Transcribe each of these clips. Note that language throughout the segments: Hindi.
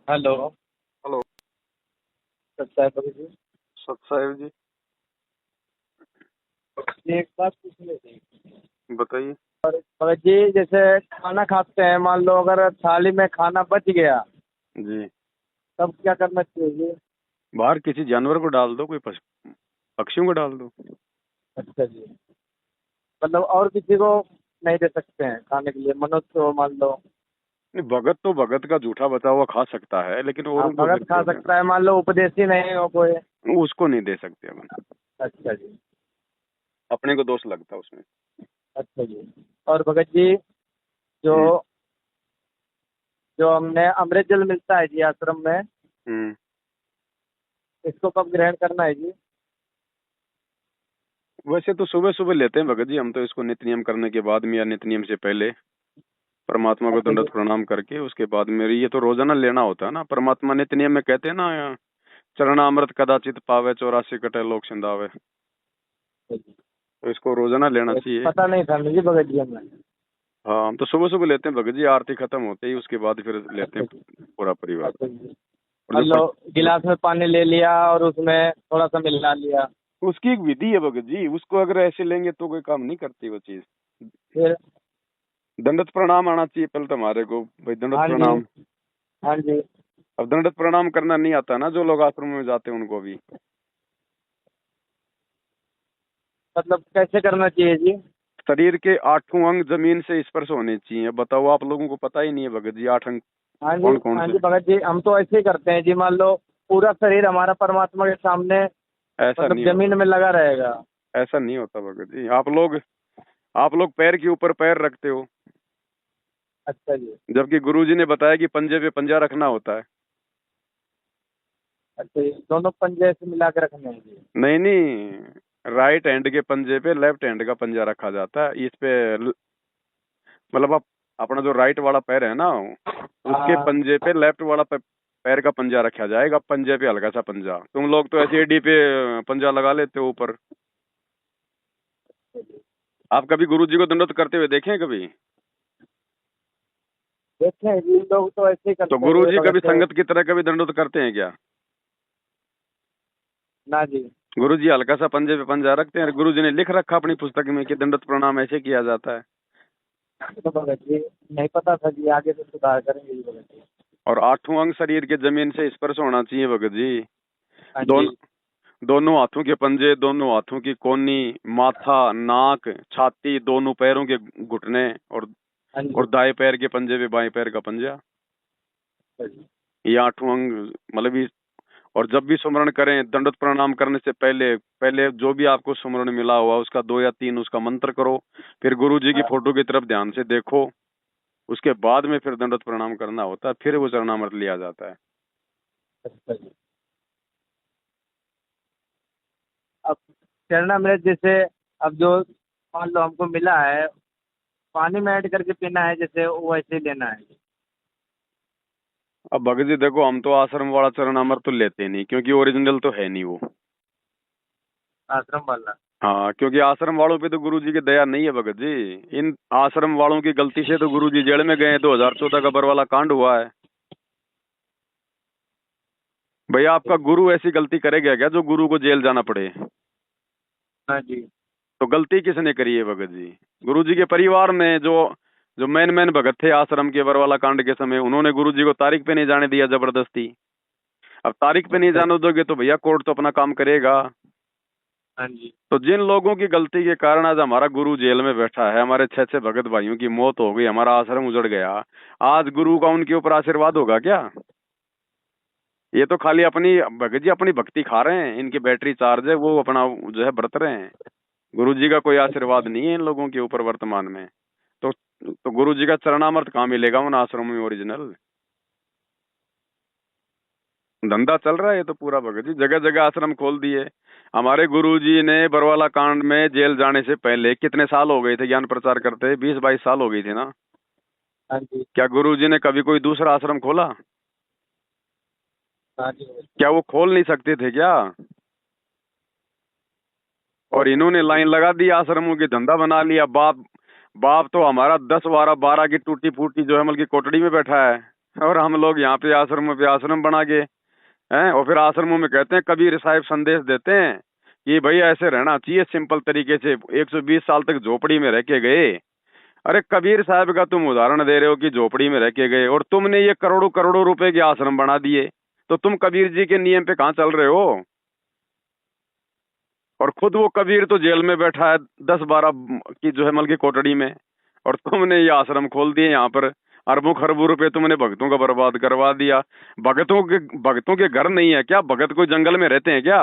हेलो। हेलो। सत्या कवि जी। सत साहेब जी। जी, एक बात पूछनी थी। बताइए। भगत जी, जैसे खाना खाते हैं, मान लो अगर थाली में खाना बच गया जी। तब क्या करना चाहिए जी? बाहर किसी जानवर को डाल दो, कोई पक्षियों को डाल दो। अच्छा जी। मतलब और किसी को नहीं दे सकते हैं खाने के लिए, मनुष्य हो मान लो। नहीं, भगत तो भगत का जूठा बचा हुआ खा सकता है, लेकिन हाँ, औरों को भगत देते खा हो क्या? सकता है, मान लो उपदेशी नहीं हो कोई। उसको नहीं दे सकते अपन। अच्छा जी। अपने को दोष लगता है उसमें। अच्छा जी। और भगत जी, जो हम्म। जो हमने अमृत जल मिलता है जी आश्रम में, हम्म। इसको कब ग्रहण करना है जी? वैसे तो सुबह सुबह लेते हैं भगत जी, हम तो इसको नित्य नियम करने के बाद में या नित्य नियम से पहले परमात्मा को अच्छा जी। दंडवत प्रणाम करके उसके बाद में ये तो रोजाना लेना होता है ना। परमात्मा नित्य नियम में कहते हैं ना, चरणामृत कदाचित पावे 84 कटे लोक सिंधावे। अच्छा जी। तो इसको रोजाना लेना तो चाहिए। पता नहीं था मुझे भगत जी हमें। हाँ, हम तो सुबह सुबह लेते हैं भगत जी, आरती खत्म होते ही उसके बाद फिर लेते अच्छा हैं जी। पूरा परिवार। अच्छा जी। और जो मतलब गिलास में पानी ले लिया और उसमें थोड़ा सा मिला लिया। उसकी एक विधि है भगत जी, उसको अगर ऐसे लेंगे तो कोई काम नहीं करती वो चीज। फिर? दंडवत प्रणाम आना चाहिए पहले तो हमारे को, भाई दंडवत हाँ जी। प्रणाम। हाँ जी। अब दंडवत प्रणाम करना नहीं आता ना जो लोग आश्रम में जाते हैं उनको भी। मतलब कैसे करना चाहिए जी? शरीर के 8 अंग जमीन से स्पर्श होने चाहिए। बताओ, आप लोगों को पता ही नहीं है भगत जी 8 अंग हाँ जी। कौन कौन हाँ से जी भगत जी, हम तो ऐसे ही करते हैं जी। मान लो पूरा शरीर हमारा परमात्मा के सामने ऐसा मतलब नहीं जमीन होता। में लगा रहेगा। ऐसा नहीं होता भगत जी। आप लोग पैर के ऊपर पैर रखते हो, अच्छा जी। जबकि गुरुजी ने बताया कि पंजे पे पंजा रखना होता है। अच्छा जी, दोनों पंजे ऐसे मिला के रखने हैं जी? नहीं नहीं, राइट हैंड के पंजे पे लेफ्ट हैंड का पंजा रखा जाता है। इस पे मतलब आप अपना जो राइट वाला पैर है ना, उसके हाँ। पंजे पे लेफ्ट वाला पैर का पंजा रखा जाएगा। पंजे पे हल्का सा पंजा। तुम लोग तो ऐसे एडी पे पंजा लगा लेते हो ऊपर। आप कभी गुरुजी को दंडवत करते हुए देखे हैं कभी? देखे हैं जी, लोग तो ऐसे ही तो करते हैं गुरुजी कभी भगत। संगत की तरह कभी दंडवत करते हैं क्या? ना जी। गुरुजी हल्का सा पंजे पे पंजा रखते हैं। गुरुजी ने लिख रखा अपनी पुस्तक में कि दंडवत प्रणाम ऐसे किया जाता है। तो भगत जी नहीं पता था जी, आगे से सुधार करेंगे जी भगत जी। और 8 अंग शरीर के जमीन से स्पर्श होना चाहिए भगत जी। हाँ दोनों जी। दोनों हाथों के पंजे, दोनों हाथों की कोहनी, माथा, नाक, छाती, दोनों पैरों के घुटने, हाँ जी। और दाएं पैर के पंजे पे बाएं पैर का पंजा। अच्छा जी। ये 8 अंग मतलब और जब भी सुमरण करें, दंडवत प्रणाम करने से पहले पहले जो भी आपको सुमरण मिला हुआ उसका 2 या 3 उसका मंत्र करो। फिर गुरु जी की हाँ। फोटो की तरफ ध्यान से देखो। उसके बाद में फिर दंडवत प्रणाम करना होता है, फिर वो चरणामृत लिया जाता है। अच्छा जी। अब चरणामृत जैसे, अब जो मान लो हमको मिला है, पानी में ऐड करके पीना है जैसे, वो वैसे ही लेना है? अब भगत जी देखो, हम तो आश्रम वाला चरणामृत तो लेते नहीं, क्योंकि ओरिजिनल तो है नहीं वो। आश्रम वाला? हाँ, क्योंकि आश्रम वालों पे तो गुरु जी की दया नहीं है भगत जी। इन आश्रम वालों की गलती से तो गुरु जी जेल में गए हैं। 2014 का बरवाला कांड हुआ है। भैया, आपका गुरु ऐसी गलती करेगा क्या जो गुरु को जेल जाना पड़े? हाँ जी। तो गलती किसने करी है भगत जी? गुरु जी के परिवार में जो जो मेन मेन भगत थे आश्रम के बरवाला कांड के समय, उन्होंने गुरु जी को तारीख पे नहीं जाने दिया जबरदस्ती। अब तारीख पे नहीं अच्छा। जाने दोगे तो भैया कोर्ट तो अपना काम करेगा। हाँ जी। तो जिन लोगों की गलती के कारण आज हमारा गुरु जेल में बैठा है, हमारे 6 भगत भाइयों की मौत हो गई, हमारा आश्रम उजड़ गया, आज गुरु का उनके ऊपर आशीर्वाद होगा क्या? ये तो खाली अपनी भगत जी अपनी भक्ति खा रहे हैं। इनकी बैटरी चार्ज है, वो अपना जो है बरत रहे हैं। गुरु जी का कोई आशीर्वाद नहीं है इन लोगों के ऊपर वर्तमान में। तो गुरु जी का चरणामृत कहाँ मिलेगा उन आश्रमों में ओरिजिनल? धंधा चल रहा है ये तो पूरा भगत जी, जगह जगह आश्रम खोल दिए। हमारे गुरु जी ने बरवाला कांड में जेल जाने से पहले कितने साल हो गए थे ज्ञान प्रचार करते? 20-22 साल हो गई थी ना। हाँ जी। क्या गुरु जी ने कभी कोई दूसरा आश्रम खोला? हाँ जी। क्या वो खोल नहीं सकते थे क्या? हो और इन्होंने सकते जी। लाइन लगा दी, आश्रमों की धंधा बना लिया। बाप बाप तो हमारा 10-12-12 की टूटी फूटी जो है मतलब की कोटड़ी में बैठा है। और हम लोग यहाँ पे आश्रम बना के हैं, और फिर आश्रमों में कहते हैं, कबीर साहिब संदेश देते हैं कि भाई ऐसे रहना चाहिए सिंपल तरीके से। 120 साल तक झोपड़ी में रह के गए। अरे कबीर साहब का तुम उदाहरण दे रहे हो कि झोपड़ी में रह के गए, और तुमने ये करोड़ों करोड़ों रुपए के आश्रम बना दिए, तो तुम कबीर जी के नियम पे कहाँ चल रहे हो? और खुद वो कबीर तो जेल में बैठा है 10-12 की जो है मल की कोठड़ी में, और तुमने ये आश्रम खोल दिए यहाँ पर। अरबों खरबों रुपए तुमने भक्तों का बर्बाद करवा दिया। भक्तों के घर नहीं है क्या? भगत कोई जंगल में रहते हैं क्या?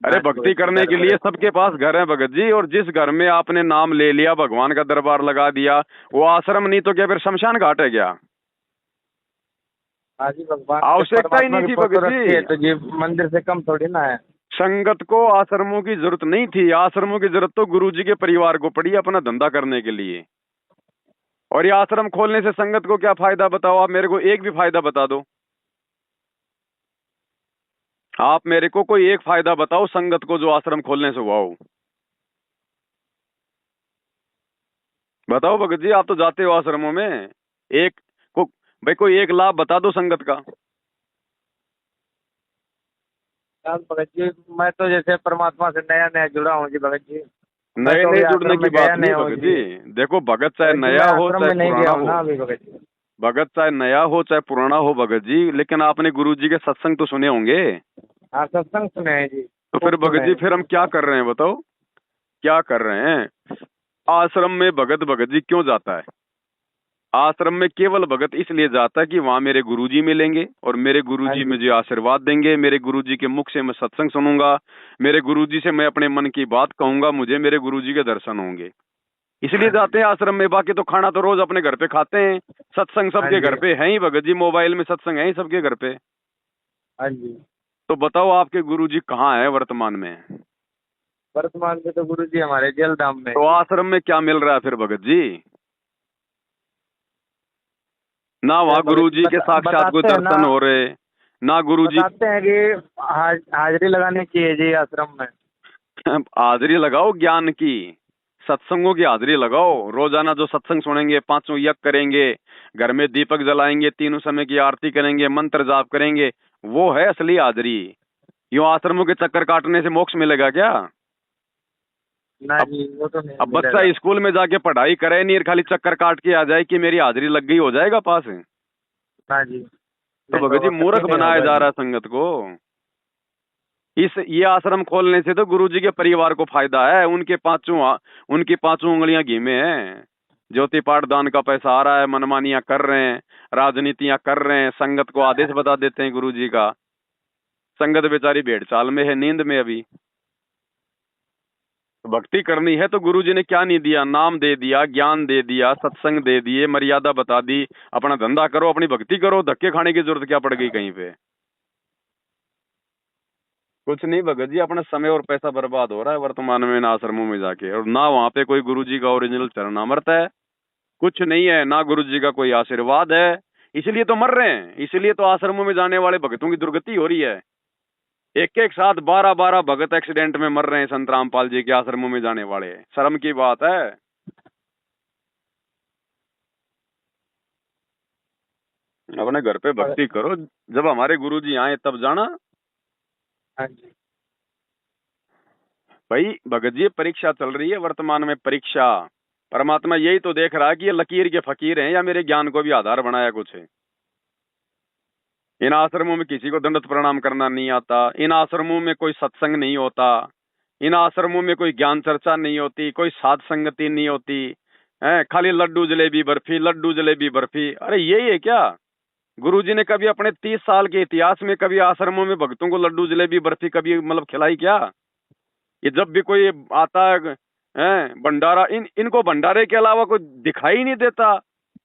अरे हाँ जी भक्ति भगत जी, करने घर के में लिए रहते हैं। सबके पास घर है भगत जी, और जिस घर में आपने नाम ले लिया, भगवान का दरबार लगा दिया, वो आश्रम नहीं तो क्या फिर शमशान घाट है क्या? हाँ जी, भगवान जब आवश्यकता ही परमात्मा नहीं की थी फोटो भगत रखी है जी। तो ये मंदिर से कम थोड़ी ना है। संगत को आश्रमों की जरूरत नहीं थी। आश्रमों की जरूरत तो गुरु जी के परिवार को पड़ी अपना धंधा करने के लिए। और ये आश्रम खोलने से संगत को क्या फायदा बताओ? आप मेरे को एक भी फायदा बता दो। आप मेरे को कोई एक फायदा बताओ संगत को जो आश्रम खोलने से हुआ हो। बताओ भगत जी, आप तो जाते हो आश्रमों में। एक को भाई कोई एक लाभ बता दो संगत का। यार भगत जी, मैं तो जैसे परमात्मा से नया नया जुड़ा हूँ जी भगत जी। मैं नए तो नए अभी जुड़ने आश्रम की में बात गया नहीं नहीं हूँ भगत जी। जी। देखो भगत चाहे भगत जी नया मैं हो आश्रम चाहे में नहीं पुराना गया हूँ हो, ना अभी भगत जी। भगत चाहे नया हो चाहे पुराना हो भगत जी, लेकिन आपने गुरु जी के सत्संग तो सुने होंगे। हाँ, सत्संग सुने हैं जी, तो खूब फिर भगत सुने जी, हैं। फिर हम क्या कर रहे हैं बताओ? क्या कर रहे हैं? आश्रम में भगत भगत जी क्यों जाता है? आश्रम में केवल भगत इसलिए जाता है कि वहां मेरे गुरुजी मिलेंगे, और मेरे हाँ गुरुजी जी। मुझे आशीर्वाद देंगे। मेरे गुरुजी के मुख से मैं सत्संग सुनूंगा, मेरे गुरुजी से मैं अपने मन की बात कहूंगा, मुझे मेरे गुरुजी के दर्शन होंगे। इसलिए हाँ जी। जाते हैं आश्रम में। बाकी तो खाना तो रोज अपने घर पे खाते हैं। सत्संग हाँ सबके जी। घर पे है ही भगत जी, मोबाइल में सत्संग है ही सबके घर पे। हाँ जी। तो बताओ आपके गुरुजी कहाँ है वर्तमान में? वर्तमान में तो गुरु जी हमारे जलधाम में है तो जी। आश्रम में क्या मिल रहा है फिर भगत जी? ना फिर वहाँ भगत गुरु जी जी के साक्षात कोई बताते हैं ना, दर्शन हो रहे, ना गुरु जी। बताते हैं कि हाजिरी लगानी चाहिए जी आश्रम में। हाजिरी लगाओ ज्ञान की, सत्संगों की हाजिरी लगाओ। रोजाना जो सत्संग सुनेंगे, पांचों यज्ञ करेंगे, घर में दीपक जलाएंगे, तीनों समय की आरती करेंगे, मंत्र जाप करेंगे, वो है असली हाजिरी। यूं आश्रमों के चक्कर काटने से मोक्ष मिलेगा क्या? ना अब जी, वो तो नहीं अब बच्चा मिलेगा। स्कूल में जाके पढ़ाई करे नहीं और खाली चक्कर काट के आ जाए कि मेरी हाजिरी लग गई, हो जाएगा पास? ना जी, तो नहीं भगत जी होगा, कभी मूर्ख नहीं बनाया होगा जा जी। रहा है संगत को। इस ये आश्रम खोलने से तो गुरुजी के परिवार को फायदा है। उनकी पांचों उंगलियां घी में है। ज्योति पाठ दान का पैसा आ रहा है, मनमानियां कर रहे हैं, राजनीतियां कर रहे हैं, संगत को आदेश बता देते हैं गुरुजी का। संगत बेचारी भेड़ चाल में है, नींद में अभी। तो भक्ति करनी है तो गुरुजी ने क्या नहीं दिया? नाम दे दिया, ज्ञान दे दिया, सत्संग दे दिए, मर्यादा बता दी। अपना धंधा करो, अपनी भक्ति करो, धक्के खाने की जरूरत क्या पड़ गई कहीं पे? कुछ नहीं भगत जी, अपना समय और पैसा बर्बाद हो रहा है वर्तमान में इन आश्रमों में जाके, और ना वहाँ पे कोई गुरुजी का ओरिजिनल चरणामृत है, कुछ नहीं है, ना गुरुजी का कोई आशीर्वाद है। इसलिए तो मर रहे हैं, इसलिए तो आश्रमों में जाने वाले भगतों की दुर्गति हो रही है। एक एक साथ 12-12 भगत एक्सीडेंट में मर रहे हैं संत रामपाल जी के आश्रमों में जाने वाले। शर्म की बात है। अपने घर पे और- भक्ति करो, जब हमारे गुरुजी आए तब जाना। हाँ जी। भाई भगत जी परीक्षा चल रही है वर्तमान में, परीक्षा। परमात्मा यही तो देख रहा है कि ये लकीर के फकीर हैं या मेरे ज्ञान को भी आधार बनाया कुछ है। इन आश्रमों में किसी को दंडवत प्रणाम करना नहीं आता, इन आश्रमों में कोई सत्संग नहीं होता, इन आश्रमों में कोई ज्ञान चर्चा नहीं होती, कोई साध संगति नहीं होती है, खाली लड्डू जलेबी बर्फी, लड्डू जलेबी बर्फी। अरे यही है क्या? गुरुजी ने कभी अपने 30 साल के इतिहास में कभी आश्रमों में भक्तों को लड्डू जलेबी बर्फी कभी मतलब खिलाई क्या? ये जब भी कोई आता है भंडारा, इनको भंडारे के अलावा कोई दिखाई नहीं देता।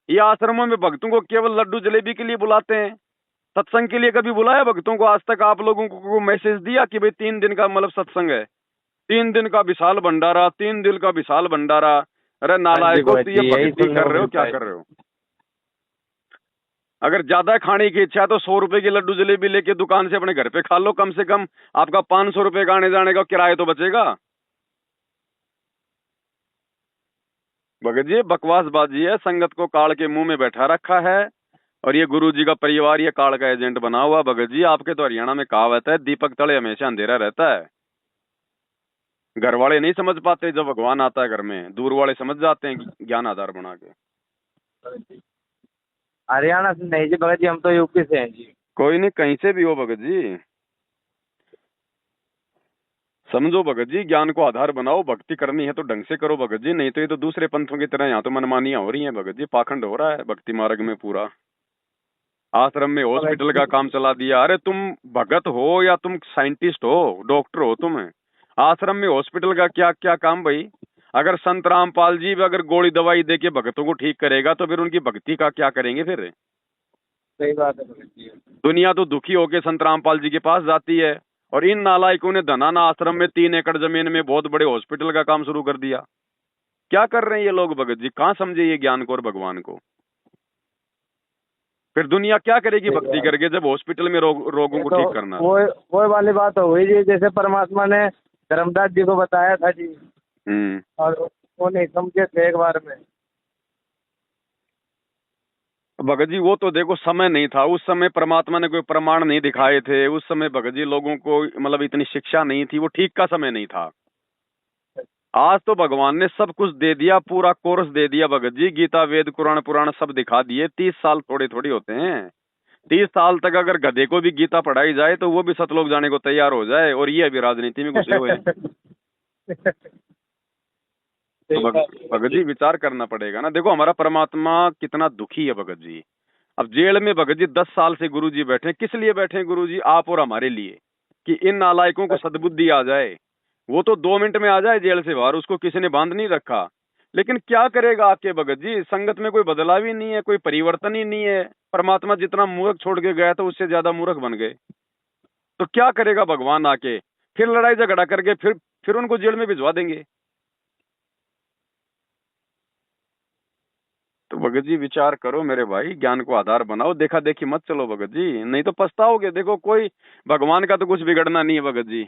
ये आश्रमों में भक्तों को केवल लड्डू जलेबी के लिए बुलाते हैं। सत्संग के लिए कभी बुलाया भक्तों को? आज तक आप लोगों को मैसेज दिया कि भाई 3 दिन का मतलब सत्संग है, 3 दिन का विशाल भंडारा, 3 दिन का विशाल भंडारा? अरे हाँ जी नालायकों, भगत तो ये जी, यही भक्ति सुनने कर को रहे हो मिलता क्या है कर जी। रहे हो? अगर ज्यादा खाने की इच्छा है तो 100 रुपए की लड्डू जलेबी लेके दुकान से अपने घर पे खा लो, कम से कम आपका 500 रुपए का आने जाने का किराया तो बचेगा। भगत जी बकवासबाजी है, संगत को काल के मुंह में बैठा रखा है। और ये गुरु जी का परिवार ये काल का एजेंट बना हुआ। भगत जी आपके तो हरियाणा में कहावत है, दीपक तले हमेशा अंधेरा रहता है। घर वाले नहीं समझ पाते, जब भगवान आता है घर में दूर वाले समझ जाते हैं ज्ञान आधार बना के। हरियाणा से नहीं जी भगत जी, हम तो यूपी से हैं जी। कोई नहीं, कहीं से भी हो भगत जी, समझो भगत जी, ज्ञान को आधार बनाओ। भक्ति करनी है तो ढंग से करो भगत जी, नहीं तो ये तो दूसरे पंथों की तरह यहाँ तो मनमानियां हो रही हैं भगत जी, पाखंड हो रहा है भक्ति मार्ग में पूरा। आश्रम में भगत हॉस्पिटल जी, का काम चला दिया। अरे तुम भगत हो या तुम साइंटिस्ट हो, डॉक्टर हो, तुम आश्रम में हॉस्पिटल का क्या क्या काम भाई? अगर संत रामपाल जी भी अगर गोली दवाई दे के भगतों को ठीक करेगा तो फिर उनकी भक्ति का क्या करेंगे फिर? सही बात है भगत जी। दुनिया तो दुखी होके संत रामपाल जी के पास जाती है, और इन नालायकों ने धनाना आश्रम में 3 एकड़ जमीन में बहुत बड़े हॉस्पिटल का काम शुरू कर दिया। क्या कर रहे हैं ये लोग भगत जी? कहाँ समझे ये ज्ञान को और भगवान को? फिर दुनिया क्या करेगी सही भक्ति बात। करके जब हॉस्पिटल में रोगों ये को तो ठीक करना? वो वाली बात हो गई जी, जैसे परमात्मा ने धर्मदास जी को बताया था जी, हम्म। और वो नहीं समझे थे एक बार में। भगत जी वो तो देखो समय नहीं था, उस समय परमात्मा ने कोई प्रमाण नहीं दिखाए थे, उस समय भगत जी लोगों को मतलब इतनी शिक्षा नहीं थी, वो ठीक का समय नहीं था। आज तो भगवान ने सब कुछ दे दिया, पूरा कोर्स दे दिया भगत जी, गीता वेद कुरान पुराण सब दिखा दिए। 30 साल थोड़े थोड़ी होते हैं। 30 साल तक अगर गधे को भी गीता पढ़ाई जाए तो वो भी सतलोक जाने को तैयार हो जाए, और ये अभी राजनीति में घुसे हुए हैं। तो भगत जी विचार करना पड़ेगा ना। देखो हमारा परमात्मा कितना दुखी है भगत जी। अब जेल में भगत जी 10 साल से गुरु जी बैठे, किस लिए बैठे हैं गुरु जी? आप और हमारे लिए, कि इन नालायकों को सद्बुद्धि आ जाए। वो तो 2 मिनट में आ जाए जेल से बाहर, उसको किसी ने बांध नहीं रखा। लेकिन क्या करेगा आपके भगत जी? संगत में कोई बदलाव ही नहीं है, कोई परिवर्तन ही नहीं है। परमात्मा जितना मूर्ख छोड़ के गया था उससे ज्यादा मूर्ख बन गए। तो क्या करेगा भगवान आके? फिर लड़ाई झगड़ा करके फिर उनको जेल में भिजवा देंगे। तो भगत जी विचार करो मेरे भाई, ज्ञान को आधार बनाओ, देखा देखी मत चलो भगत जी, नहीं तो पछताओगे। देखो कोई भगवान का तो कुछ बिगड़ना नहीं है भगत जी,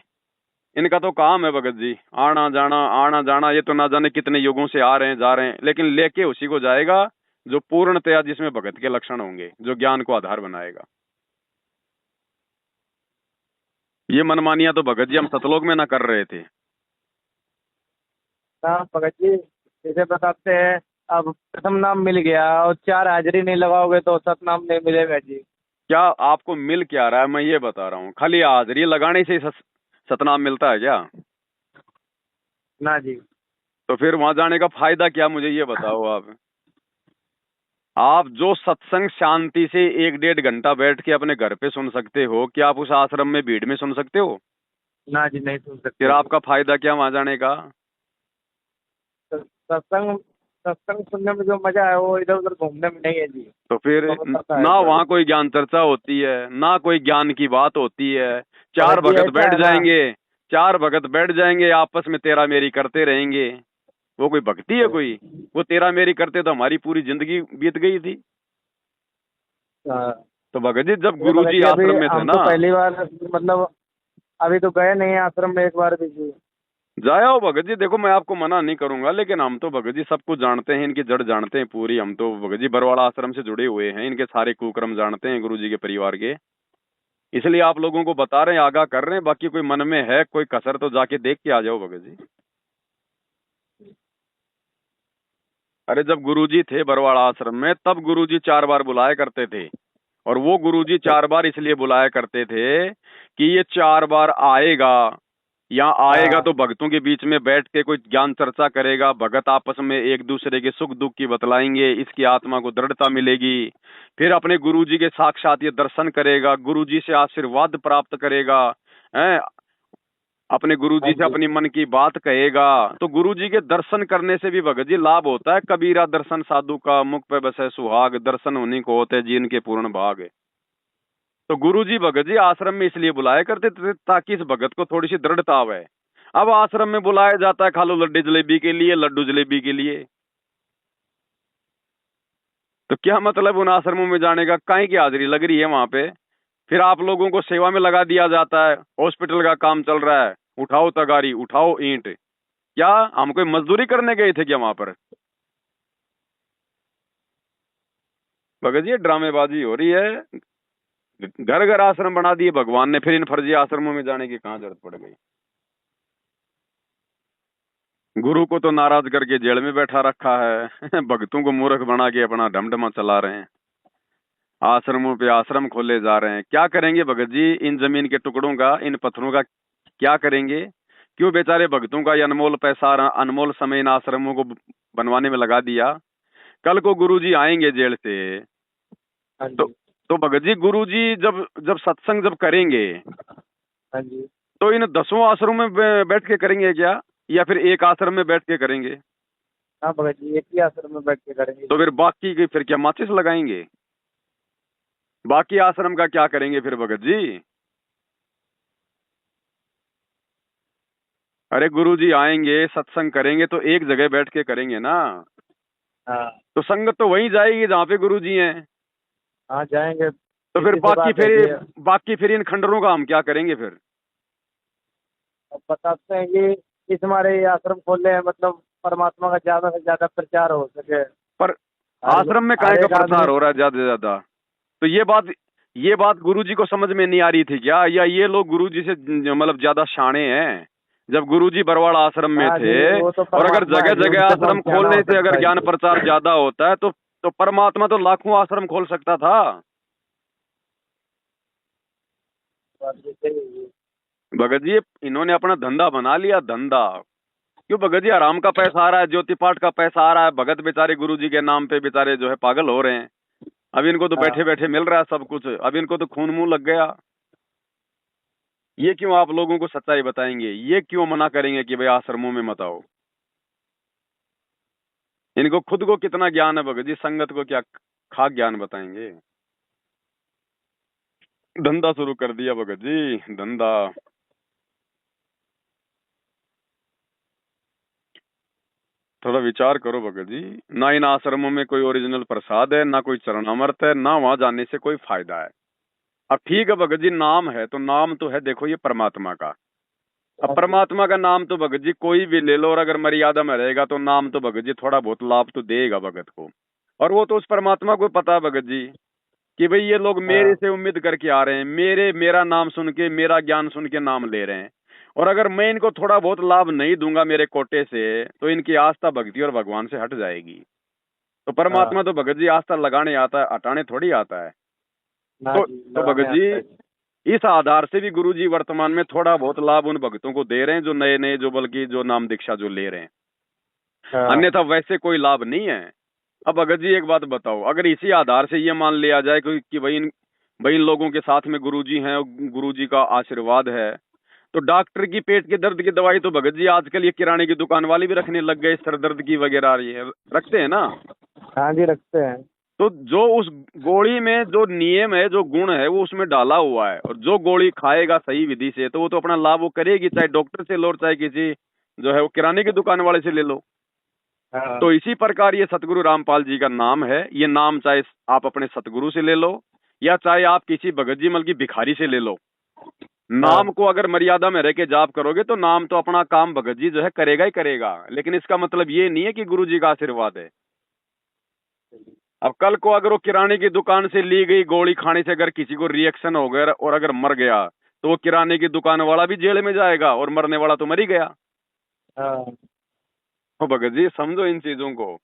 इनका तो काम है भगत जी, आना जाना आना जाना। ये तो ना जाने कितने युगों से आ रहे हैं जा रहे हैं, लेकिन लेके उसी को जाएगा जो पूर्णतया जिसमें भगत के लक्षण होंगे, जो ज्ञान को आधार बनाएगा। ये मनमानियां तो भगत जी हम सतलोक में ना कर रहे थे। हाँ भगत जी, जैसे बताते हैं, अब प्रथम नाम मिल गया और 4 हाजिरी नहीं लगाओगे तो सतनाम नहीं मिलेगा जी। क्या आपको मिल क्या रहा है? मैं ये बता रहा हूँ, खाली हाजिरी लगाने से ही सतनाम मिलता है क्या? ना जी। तो फिर वहां जाने का फायदा क्या, मुझे ये बताओ आप जो सत्संग शांति से 1-1.5 घंटा बैठ के अपने घर पे सुन सकते हो, क्या आप उस आश्रम में भीड़ में सुन सकते हो? ना जी, नहीं सुन फिर सकते। आपका फायदा क्या वहां जाने का? सत्संग सत्संग सुनने में जो मजा है वो इधर उधर घूमने में नहीं है जी। तो फिर तो पता है ना सर। वहाँ कोई ज्ञान चर्चा होती है, ना कोई ज्ञान की बात होती है। चार भगत जी भगत ऐसा बैठ है ना, जाएंगे, 4 भगत बैठ जाएंगे, आपस में तेरा मेरी करते रहेंगे। वो कोई भक्ति है कोई? वो तेरा मेरी करते तो हमारी पूरी जिंदगी बीत गई थी। हाँ, तो भगत जी जब ये गुरु भगत जी जी अभी आश्रम में थे हम ना, तो पहली बार, मतलब अभी तो गए नहीं आश्रम में एक बार भी जी। जाया हो भगत जी। देखो मैं आपको मना नहीं करूंगा, लेकिन हम तो भगत जी सब कुछ जानते हैं, इनकी जड़ जानते हैं पूरी। हम तो भगत जी बरवाड़ा आश्रम से जुड़े हुए हैं, इनके सारे कुक्रम जानते हैं गुरु जी के परिवार के, इसलिए आप लोगों को बता रहे हैं, आगाह कर रहे हैं। बाकी कोई मन में है कोई कसर तो जाके देख के आ जाओ भगत जी। अरे जब गुरुजी थे बरवाड़ा आश्रम में तब गुरुजी 4 बार बुलाया करते थे, और वो गुरुजी 4 बार इसलिए बुलाया करते थे कि ये 4 बार आएगा, यहाँ आएगा हाँ तो भक्तों के बीच में बैठ के कोई ज्ञान चर्चा करेगा, भगत आपस में एक दूसरे के सुख दुख की बतलाएंगे, इसकी आत्मा को दृढ़ता मिलेगी। फिर अपने गुरुजी के साक्षात ये दर्शन करेगा, गुरुजी से आशीर्वाद प्राप्त करेगा, हैं, अपने गुरुजी हाँ से जी। अपनी मन की बात कहेगा। तो गुरुजी के दर्शन करने से भी भगत जी लाभ होता है। कबीरा दर्शन साधु का, मुख पे बसे सुहाग, दर्शन उन्हीं को होते जीन के पूर्ण भाग। तो गुरुजी भगत जी आश्रम में इसलिए बुलाया करते थे ताकि इस भगत को थोड़ी सी दृढ़ता आवे। अब आश्रम में बुलाया जाता है खालो लड्डू जलेबी के लिए, लड्डू जलेबी के लिए, तो क्या मतलब उन आश्रमों में जाने का? काहे की हाजिरी लग रही है वहां पे? फिर आप लोगों को सेवा में लगा दिया जाता है, हॉस्पिटल का काम चल रहा है, उठाओ तगारी उठाओ ईंट। क्या हम कोई मजदूरी करने गए थे क्या वहां पर? भगत जी ये ड्रामेबाजी हो रही है। घर घर आश्रम बना दिए भगवान ने, फिर इन फर्जी आश्रमों में जाने की कहाँ जरूरत पड़ गई। गुरु को तो नाराज करके जेल में बैठा रखा है भक्तों को मूर्ख बना के अपना ढमढमा चला रहे हैं। आश्रमों पे आश्रम खोले जा रहे हैं। क्या करेंगे भगत जी इन जमीन के टुकड़ों का, इन पत्थरों का क्या करेंगे? क्यों बेचारे भक्तों का ये अनमोल पैसा, अनमोल समय इन आश्रमों को बनवाने में लगा दिया? कल को गुरु जी आएंगे जेल से, हाँ तो जी। तो भगत जी गुरु जी जब जब सत्संग जब करेंगे हाँ जी। तो इन 10 आश्रमों में बैठ के करेंगे क्या, या फिर एक आश्रम में बैठ के करेंगे? हाँ भगत जी, एक ही आश्रम में बैठ के करेंगे तो जी। फिर बाकी की फिर क्या माचिस लगाएंगे? बाकी आश्रम का क्या करेंगे फिर भगत जी? अरे गुरु जी आएंगे सत्संग करेंगे तो एक जगह बैठ के करेंगे ना। हाँ। तो संगत तो वहीं जाएगी जहाँ पे गुरु जी हैं। हाँ जाएंगे। तो फिर सीधी सी बात है जी। बाकी फिर इन खंडरों का हम क्या करेंगे फिर? अब बताते हैं कि इस हमारे ये आश्रम खोले हैं, मतलब परमात्मा का ज्यादा से ज्यादा प्रचार हो सके। पर हर आश्रम में हर काहे का एक आदमी। प्रचार हो रहा है ज्यादा से ज्यादा? तो ये बात गुरु जी को समझ में नहीं आ रही थी क्या, या ये लोग गुरु जी से मतलब ज्यादा शाणे हैं? जब गुरु जी बरवाड़ा आश्रम में हाँ थे, जी, वो तो और अगर परमात्मा जगह है जी, जगह उनसे कौन आश्रम सियाना खोलने हो से अगर सकता है ज्ञान जी। प्रचार ज्यादा होता है तो परमात्मा तो लाखों आश्रम खोल सकता था। बात ये सही है जी। भगत जी इन्होंने अपना धंधा बना लिया, धंधा। क्यों भगत जी, आराम का पैसा आ रहा है, ज्योति पाठ का पैसा आ रहा है, भगत बेचारे गुरु जी के नाम पे बेचारे जो है पागल हो रहे हैं। अब इनको तो बैठे हाँ। बैठे मिल रहा है सब कुछ, अब इनको तो खून मुंह लग गया। ये क्यों आप लोगों को सच्चाई बताएंगे? ये क्यों मना करेंगे कि भाई आश्रमों में मत आओ? इनको खुद को कितना ज्ञान है भगत जी, संगत को क्या खाक ज्ञान बताएंगे? धंधा शुरू कर दिया भगत जी, धंधा। थोड़ा विचार करो भगत जी। ना इन आश्रमों में कोई ओरिजिनल प्रसाद है, ना कोई चरणामृत है, ना वहां जाने से कोई फायदा है। अब ठीक है भगत जी, नाम है तो नाम तो है, देखो ये परमात्मा का। अब हाँ जी। परमात्मा का नाम तो भगत जी कोई भी ले लो, और अगर मर्यादा में रहेगा तो नाम तो भगत जी थोड़ा बहुत लाभ तो देगा भगत को। और वो तो उस परमात्मा को पता है भगत जी कि भाई ये लोग मेरे हाँ। से उम्मीद करके आ रहे हैं, मेरा नाम सुन के, मेरा ज्ञान सुन के नाम ले रहे हैं। और अगर मैं इनको थोड़ा बहुत लाभ नहीं दूंगा मेरे कोटे से, तो इनकी आस्था भक्ति और भगवान से हट जाएगी। तो हाँ। परमात्मा तो भगत जी आस्था लगाने आता है, हटाने थोड़ी आता है। ना जी, तो भगत लगाने जी आता है जी। इस आधार से भी गुरु जी वर्तमान में थोड़ा बहुत लाभ उन भक्तों को दे रहे हैं जो नए नए, जो बल्कि जो नाम दीक्षा जो ले रहे हैं। हाँ। अन्यथा वैसे कोई लाभ नहीं है। अब भगत जी एक बात बताओ, अगर इसी आधार से ये मान लिया जाए कि भाई इन लोगों के साथ में गुरु जी हैं, गुरु जी का आशीर्वाद है, तो डॉक्टर की पेट के दर्द की दवाई तो भगत जी आजकल ये किराने की दुकान वाले भी रखने लग गए, सर दर्द की वगैरह ये रखते हैं ना। हाँ जी, रखते हैं। तो जो उस गोली में जो नियम है, जो गुण है, वो उसमें डाला हुआ है, और जो गोली खाएगा सही विधि से तो वो तो अपना लाभ वो करेगी, चाहे डॉक्टर से लो चाहे किसी जो है वो किराने की दुकान वाले से ले लो। हाँ। तो इसी प्रकार ये सतगुरु रामपाल जी का नाम है। ये नाम चाहे आप अपने सतगुरु से ले लो, या चाहे आप किसी भगत जी मल की भिखारी से ले लो, हाँ। नाम को अगर मर्यादा में रह के जाप करोगे तो नाम तो अपना काम भगत जी जो है करेगा ही करेगा। लेकिन इसका मतलब ये नहीं है कि गुरु जी का आशीर्वाद है। अब कल को अगर वो किराने की दुकान से ली गई गोली खाने से अगर किसी को रिएक्शन हो गया और अगर मर गया, तो वो किराने की दुकान वाला भी जेल में जाएगा और मरने वाला तो मर ही गया। हाँ। तो भगत जी समझो इन चीजों को।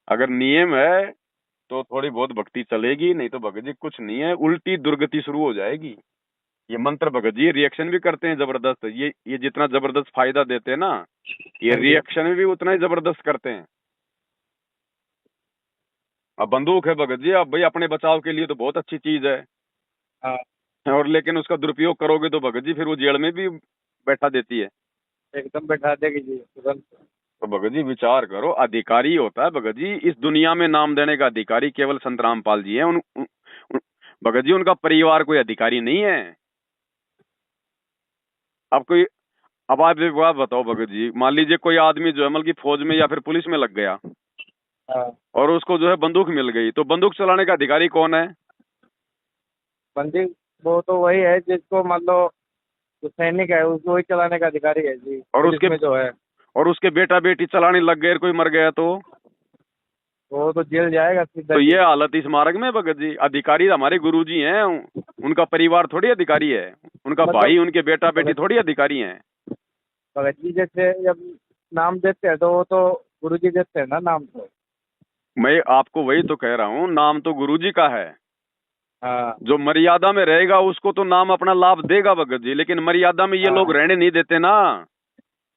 अगर नियम है तो थोड़ी बहुत भक्ति चलेगी, नहीं तो भगत जी कुछ नहीं है, उल्टी दुर्गति शुरू हो जाएगी। ये मंत्र भगत जी रिएक्शन भी करते हैं जबरदस्त। ये जितना जबरदस्त फायदा देते हैं ना, ये हाँ जी। रिएक्शन भी उतना ही जबरदस्त करते हैं। अब बंदूक है भगत जी, अब भाई अपने बचाव के लिए तो बहुत अच्छी चीज है, हाँ। और लेकिन उसका दुरुपयोग करोगे तो भगत जी फिर वो जेल में भी बैठा देती है। एकदम बैठा देगी जी, तुरंत। तो भगत जी विचार करो, अधिकारी होता है भगत जी इस दुनिया में नाम देने का अधिकारी केवल संत रामपाल जी हैं। भगत जी उनका परिवार कोई अधिकारी नहीं है। अब कोई, अब आप एक बात बताओ भगत जी, मान लीजिए कोई आदमी जो है मतलब की फौज में या फिर पुलिस में लग गया, हाँ। और उसको जो है बंदूक मिल गई, तो बंदूक चलाने का अधिकारी कौन है? बंदी वो तो वही है जिसको मान लो, जो सैनिक है उसको ही चलाने का अधिकारी है जी, और पुलिस में जो है। और उसके बेटा बेटी चलाने लग गए, कोई मर गया तो वो तो जेल जाएगा सीधा तो जी। ये हालत इस मार्ग में भगत जी। अधिकारी हमारे गुरुजी हैं, उनका परिवार थोड़ी अधिकारी है, उनका मतलब भाई उनके बेटा बेटी भगत थोड़ी अधिकारी हैं। भगत जी जैसे जब नाम देते हैं तो वो तो गुरु जी देते हैं ना नाम तो। मैं आपको वही तो कह रहा हूँ, नाम तो गुरुजी का है। हाँ जो मर्यादा में रहेगा उसको तो नाम अपना लाभ देगा भगत जी, लेकिन मर्यादा में ये लोग हाँ रहने नहीं देते ना।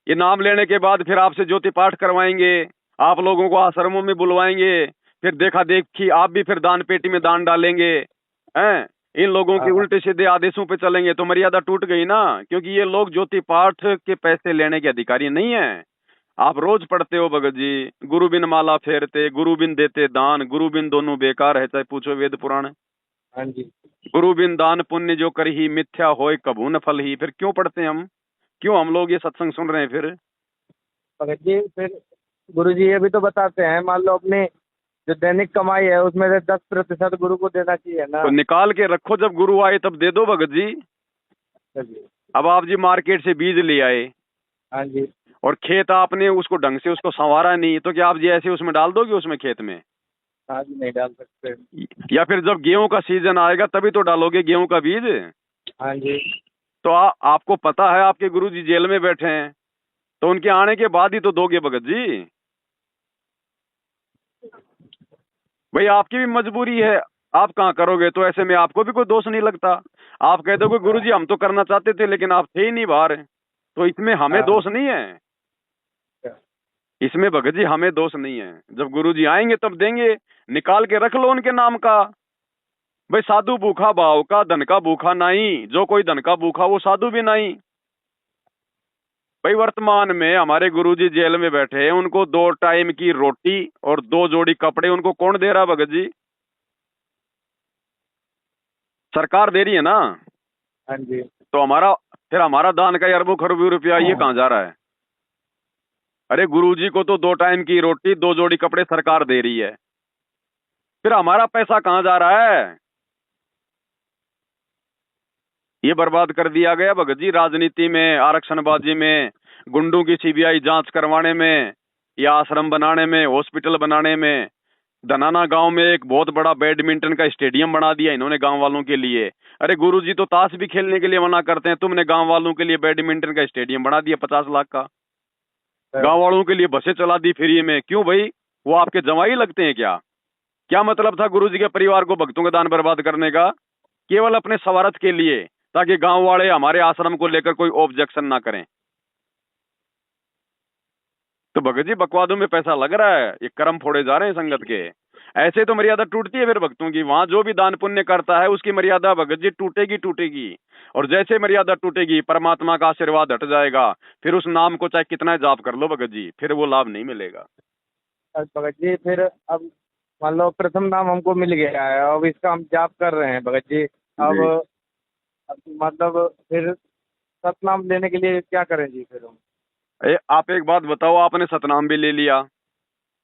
ये नाम लेने के बाद फिर आपसे ज्योति पाठ करवाएंगे, आप लोगों को आश्रमों में बुलवाएंगे, फिर देखा देखी आप भी फिर दान पेटी में दान डालेंगे, हैं? इन लोगों के हाँ उल्टे सीधे आदेशों पे चलेंगे तो मर्यादा टूट गई ना, क्योंकि ये लोग ज्योति पाठ के पैसे लेने के अधिकारी नहीं है। आप रोज पढ़ते हो भगत जी, गुरु बिन माला फेरते, गुरु बिन देते दान, गुरु बिन दोनों बेकार है, चाहे पूछो वेद पुराण। हाँ जी। गुरु बिन दान पुण्य जो कर ही मिथ्या होय कभू न फल ही। फिर क्यों पढ़ते हैं हम, क्यों हम लोग ये सत्संग सुन रहे हैं फिर? भगत जी फिर गुरु जी ये भी तो बताते हैं, मान लो अपनी जो दैनिक कमाई है उसमें से 10% गुरु को देना चाहिए ना। तो निकाल के रखो, जब गुरु आए तब दे दो भगत जी। चलिए। अब आप जी मार्केट से बीज ले आए हाँ जी। और खेत आपने उसको ढंग से उसको संवारा नहीं, तो क्या आप जी ऐसे उसमें डाल दोगे उसमें खेत में? हाँ जी नहीं डाल सकते। या फिर जब गेहूं का सीजन आएगा तभी तो डालोगे गेहूं का बीज। हाँ जी। तो आपको पता है आपके गुरु जी जेल में बैठे हैं, तो उनके आने के बाद ही तो दोगे भगत जी। भाई आपकी भी मजबूरी है, आप कहाँ करोगे? तो ऐसे में आपको भी कोई दोष नहीं लगता। आप कह दोगे गुरु जी हम तो करना चाहते थे लेकिन आप थे ही नहीं बाहर, तो इसमें हमें हाँ दोष नहीं है। इसमें भगत जी हमें दोष नहीं है, जब गुरु जी आएंगे तब देंगे। निकाल के रख लो उनके नाम का। भाई साधु भूखा भाव का, धन का भूखा नहीं, जो कोई धन का भूखा वो साधु भी नहीं। भाई वर्तमान में हमारे गुरुजी जेल में बैठे हैं, उनको 2 टाइम की रोटी और 2 जोड़ी कपड़े उनको कौन दे रहा भगत जी? सरकार दे रही है ना। हाँ जी। तो हमारा दान का अरबों खरबों रुपया ये कहाँ जा रहा है? अरे गुरुजी को तो 2 टाइम की रोटी 2 जोड़ी कपड़े सरकार दे रही है, फिर हमारा पैसा कहाँ जा रहा है? ये बर्बाद कर दिया गया भगत जी, राजनीति में, आरक्षणबाजी में, गुंडों की सीबीआई जांच करवाने में, या आश्रम बनाने में, हॉस्पिटल बनाने में। धनाना गांव में एक बहुत बड़ा बैडमिंटन का स्टेडियम बना दिया इन्होंने गांव वालों के लिए। अरे गुरुजी तो ताश भी खेलने के लिए मना करते हैं, तुमने गांव वालों के लिए बैडमिंटन का स्टेडियम बना दिया 50 लाख का। गांव वालों के लिए बसें चला दी फ्री में। क्यों भाई, वो आपके जमाई लगते हैं क्या? क्या मतलब था गुरुजी के परिवार को भक्तों का दान बर्बाद करने का? केवल अपने स्वार्थ के लिए, ताकि गांव वाले हमारे आश्रम को लेकर कोई ऑब्जेक्शन ना करें। तो भगत जी बकवादों में पैसा लग रहा है, ये कर्म फोड़े जा रहे हैं संगत के। ऐसे तो मर्यादा टूटती है फिर भक्तों की। वहां जो भी दान पुण्य करता है उसकी मर्यादा भगत जी टूटेगी टूटेगी। और जैसे मर्यादा टूटेगी परमात्मा का आशीर्वाद हट जाएगा, फिर उस नाम को चाहे कितना जाप कर लो भगत जी, फिर वो लाभ नहीं मिलेगा। अब भगत जी फिर अब मान लो प्रथम नाम हमको मिल गया है, अब इसका हम जाप कर रहे हैं भगत जी। अब जी। अब मतलब फिर सतनाम लेने के लिए क्या करें जी फिर हम? आप एक बात बताओ, आपने सतनाम भी ले लिया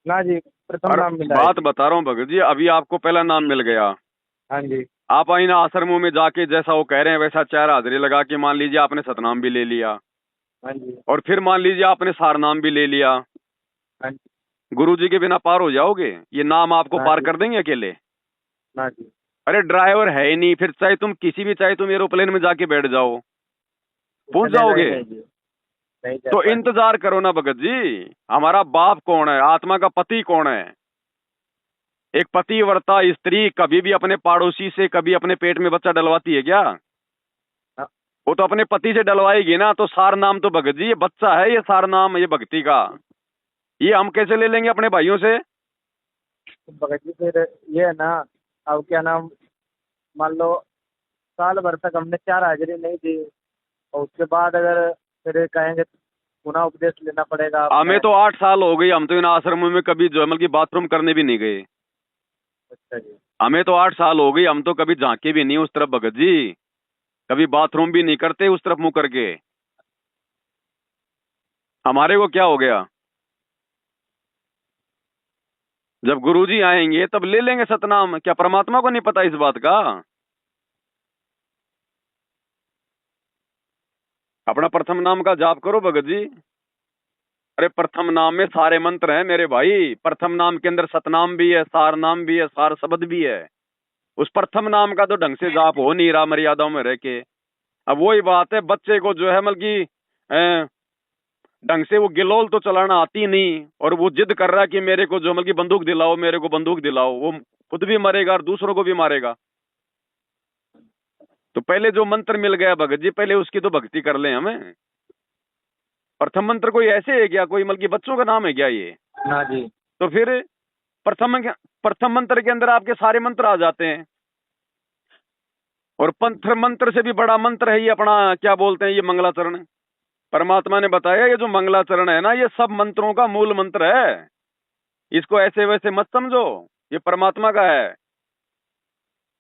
ना जी प्रथम और नाम मिला है बात जी। बता रहा हूँ भगत जी, अभी आपको पहला नाम मिल गया। हाँ जी। आप इन आश्रमों में जाके जैसा वो कह रहे हैं वैसा 4 हाजिरी लगा के मान लीजिए आपने सतनाम भी ले लिया, हाँ जी। और फिर मान लीजिए आपने सारनाम भी ले लिया। हाँ जी। गुरुजी के बिना पार हो जाओगे? ये नाम आपको ना पार जी। कर देंगे अकेले? ना जी। अरे ड्राइवर है ही नहीं, फिर चाहे तुम एरोप्लेन में जाके बैठ जाओ, पहुंच चलेगा ही जाओगे? नहीं जी। नहीं जा तो पाएंगे। इंतजार करो ना भगत जी। हमारा बाप कौन है, आत्मा का पति कौन है? एक पतिव्रता स्त्री कभी भी अपने पड़ोसी से कभी अपने पेट में बच्चा डलवाती है क्या? हाँ, वो तो अपने पति से डलवाएगी ना। तो सार नाम तो भगत जी ये बच्चा है, ये सार नाम ये भक्ति का, ये हम कैसे ले लेंगे अपने भाइयों से? तो भगत जी फिर ये है ना, अब क्या नाम, मान लो साल भर तक हमने 4 हाजिरी नहीं दी और उसके बाद अगर फिर कहेंगे पुनः उपदेश लेना पड़ेगा हमें आपने। तो 8 साल हो गई, हम तो इन आश्रमों में कभी जो मतलब की बाथरूम करने भी नहीं गए। अच्छा जी। हमें तो 8 साल हो गई, हम तो कभी झांके भी नहीं उस तरफ भगत जी, कभी बाथरूम भी नहीं करते उस तरफ मुंह करके। हमारे को क्या हो गया? जब गुरुजी आएंगे तब ले लेंगे सतनाम। क्या परमात्मा को नहीं पता इस बात का? अपना प्रथम नाम का जाप करो भगत जी। अरे प्रथम नाम में सारे मंत्र हैं मेरे भाई। प्रथम नाम के अंदर सतनाम भी है, सार नाम भी है, सार शब्द भी है। उस प्रथम नाम का तो ढंग से जाप हो नहीं रहा मर्यादाओं में रह के। अब वही बात है, बच्चे को जो है मतलब कि ढंग से वो गिलोल तो चलाना आती नहीं, और वो जिद कर रहा है कि मेरे को जो मतलब कि बंदूक दिलाओ, मेरे को बंदूक दिलाओ। वो खुद भी मरेगा और दूसरों को भी मारेगा। तो पहले जो मंत्र मिल गया भगत जी, पहले उसकी तो भक्ति कर लें हमें। प्रथम मंत्र कोई ऐसे है क्या, कोई मतलब कि बच्चों का नाम है क्या ये? ना जी। तो फिर प्रथम मंत्र के अंदर आपके सारे मंत्र आ जाते हैं। और पंथ मंत्र से भी बड़ा मंत्र है ये अपना, क्या बोलते हैं, ये मंगलाचरण। परमात्मा ने बताया ये जो मंगलाचरण है ना, ये सब मंत्रों का मूल मंत्र है। इसको ऐसे वैसे मत समझो, ये परमात्मा का है।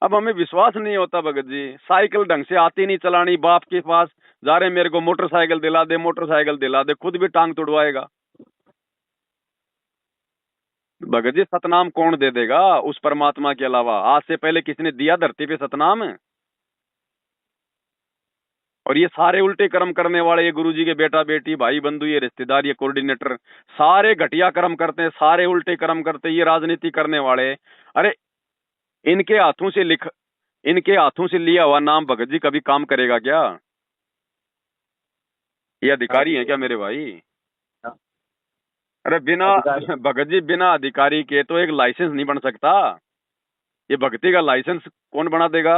अब हमें विश्वास नहीं होता भगत जी, साइकिल ढंग से आती नहीं चलानी, बाप के पास जा रहे मेरे को मोटरसाइकिल दिला दे, मोटरसाइकिल दिला दे, खुद भी टांग तुड़वाएगा। भगत जी सतनाम कौन दे देगा उस परमात्मा के अलावा? आज से पहले किसने दिया धरती पे सतनाम? और ये सारे उल्टे कर्म करने वाले, ये गुरुजी के बेटा बेटी, भाई बंधु, ये रिश्तेदार, ये कोऑर्डिनेटर, सारे घटिया कर्म करते हैं, सारे उल्टे कर्म करते हैं, ये राजनीति करने वाले। अरे इनके हाथों से इनके हाथों से लिया हुआ नाम भगत जी कभी काम करेगा क्या? ये अधिकारी है क्या मेरे भाई? अरे बिना भगत जी, बिना अधिकारी के तो एक लाइसेंस नहीं बन सकता। ये भक्ति का लाइसेंस कौन बना देगा?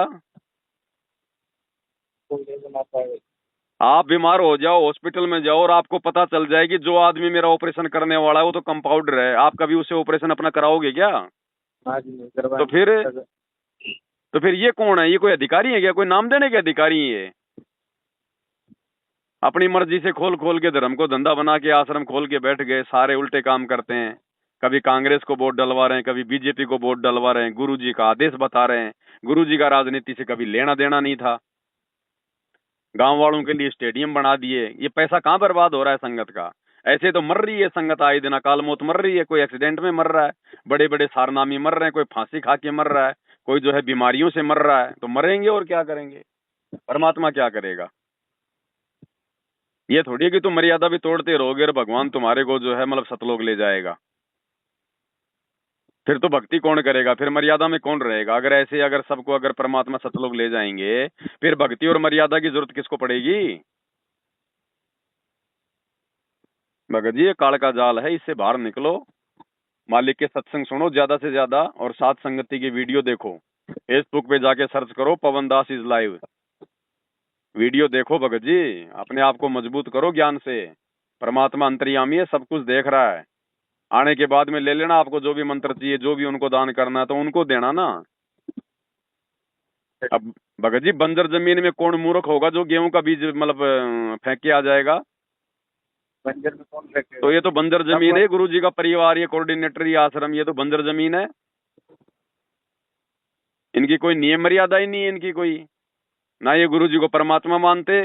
आप बीमार हो जाओ, हॉस्पिटल में जाओ, और आपको पता चल जाए कि जो आदमी मेरा ऑपरेशन करने वाला है वो तो कंपाउंडर है, आप कभी उससे ऑपरेशन अपना कराओगे क्या? तो फिर ये कौन है? ये कोई अधिकारी है क्या? कोई नाम देने के अधिकारी है ये? अपनी मर्जी से खोल खोल के धर्म को धंधा बना के आश्रम खोल के बैठ गए, सारे उल्टे काम करते हैं। कभी कांग्रेस को वोट डलवा रहे हैं, कभी बीजेपी को वोट डलवा रहे हैं, गुरुजी का आदेश बता रहे हैं। गुरुजी का राजनीति से कभी लेना देना नहीं था। गांव वालों के लिए स्टेडियम बना दिए। ये पैसा कहाँ बर्बाद हो रहा है संगत का? ऐसे तो मर रही है संगत, आए दिन अकाल मौत मर रही है। कोई एक्सीडेंट में मर रहा है, बड़े बड़े सारनामी मर रहे हैं, कोई फांसी खा के मर रहा है, कोई जो है बीमारियों से मर रहा है। तो मरेंगे और क्या करेंगे? परमात्मा क्या करेगा? ये थोड़ी है कि तुम मर्यादा भी तोड़ते रहोगे और भगवान तुम्हारे को जो है मतलब सतलोक ले जाएगा। फिर तो भक्ति कौन करेगा? फिर मर्यादा में कौन रहेगा? अगर ऐसे अगर सबको अगर परमात्मा सतलोक ले जाएंगे, फिर भक्ति और मर्यादा की जरूरत किसको पड़ेगी? भगत जी ये काल का जाल है, इससे बाहर निकलो। मालिक के सत्संग सुनो ज्यादा से ज्यादा, और साथ संगति की वीडियो देखो। फेसबुक पे जाके सर्च करो पवन दास इज लाइव, वीडियो देखो भगत जी। अपने आप को मजबूत करो ज्ञान से। परमात्मा अंतर्यामी है, सब कुछ देख रहा है। आने के बाद में ले लेना आपको जो भी मंत्र चाहिए, जो भी उनको दान करना है तो उनको देना ना। अब भगत जी बंजर जमीन में कौन मूर्ख होगा जो गेहूं का बीज मतलब फेंक के आ जाएगा? बंजर में कौन फेंकेगा? तो ये तो बंजर जमीन है, गुरुजी का परिवार, ये कोऑर्डिनेटर, ये आश्रम, ये तो बंजर जमीन है। इनकी कोई नियम मर्यादा ही नहीं है इनकी कोई, ना ये गुरुजी को परमात्मा मानते।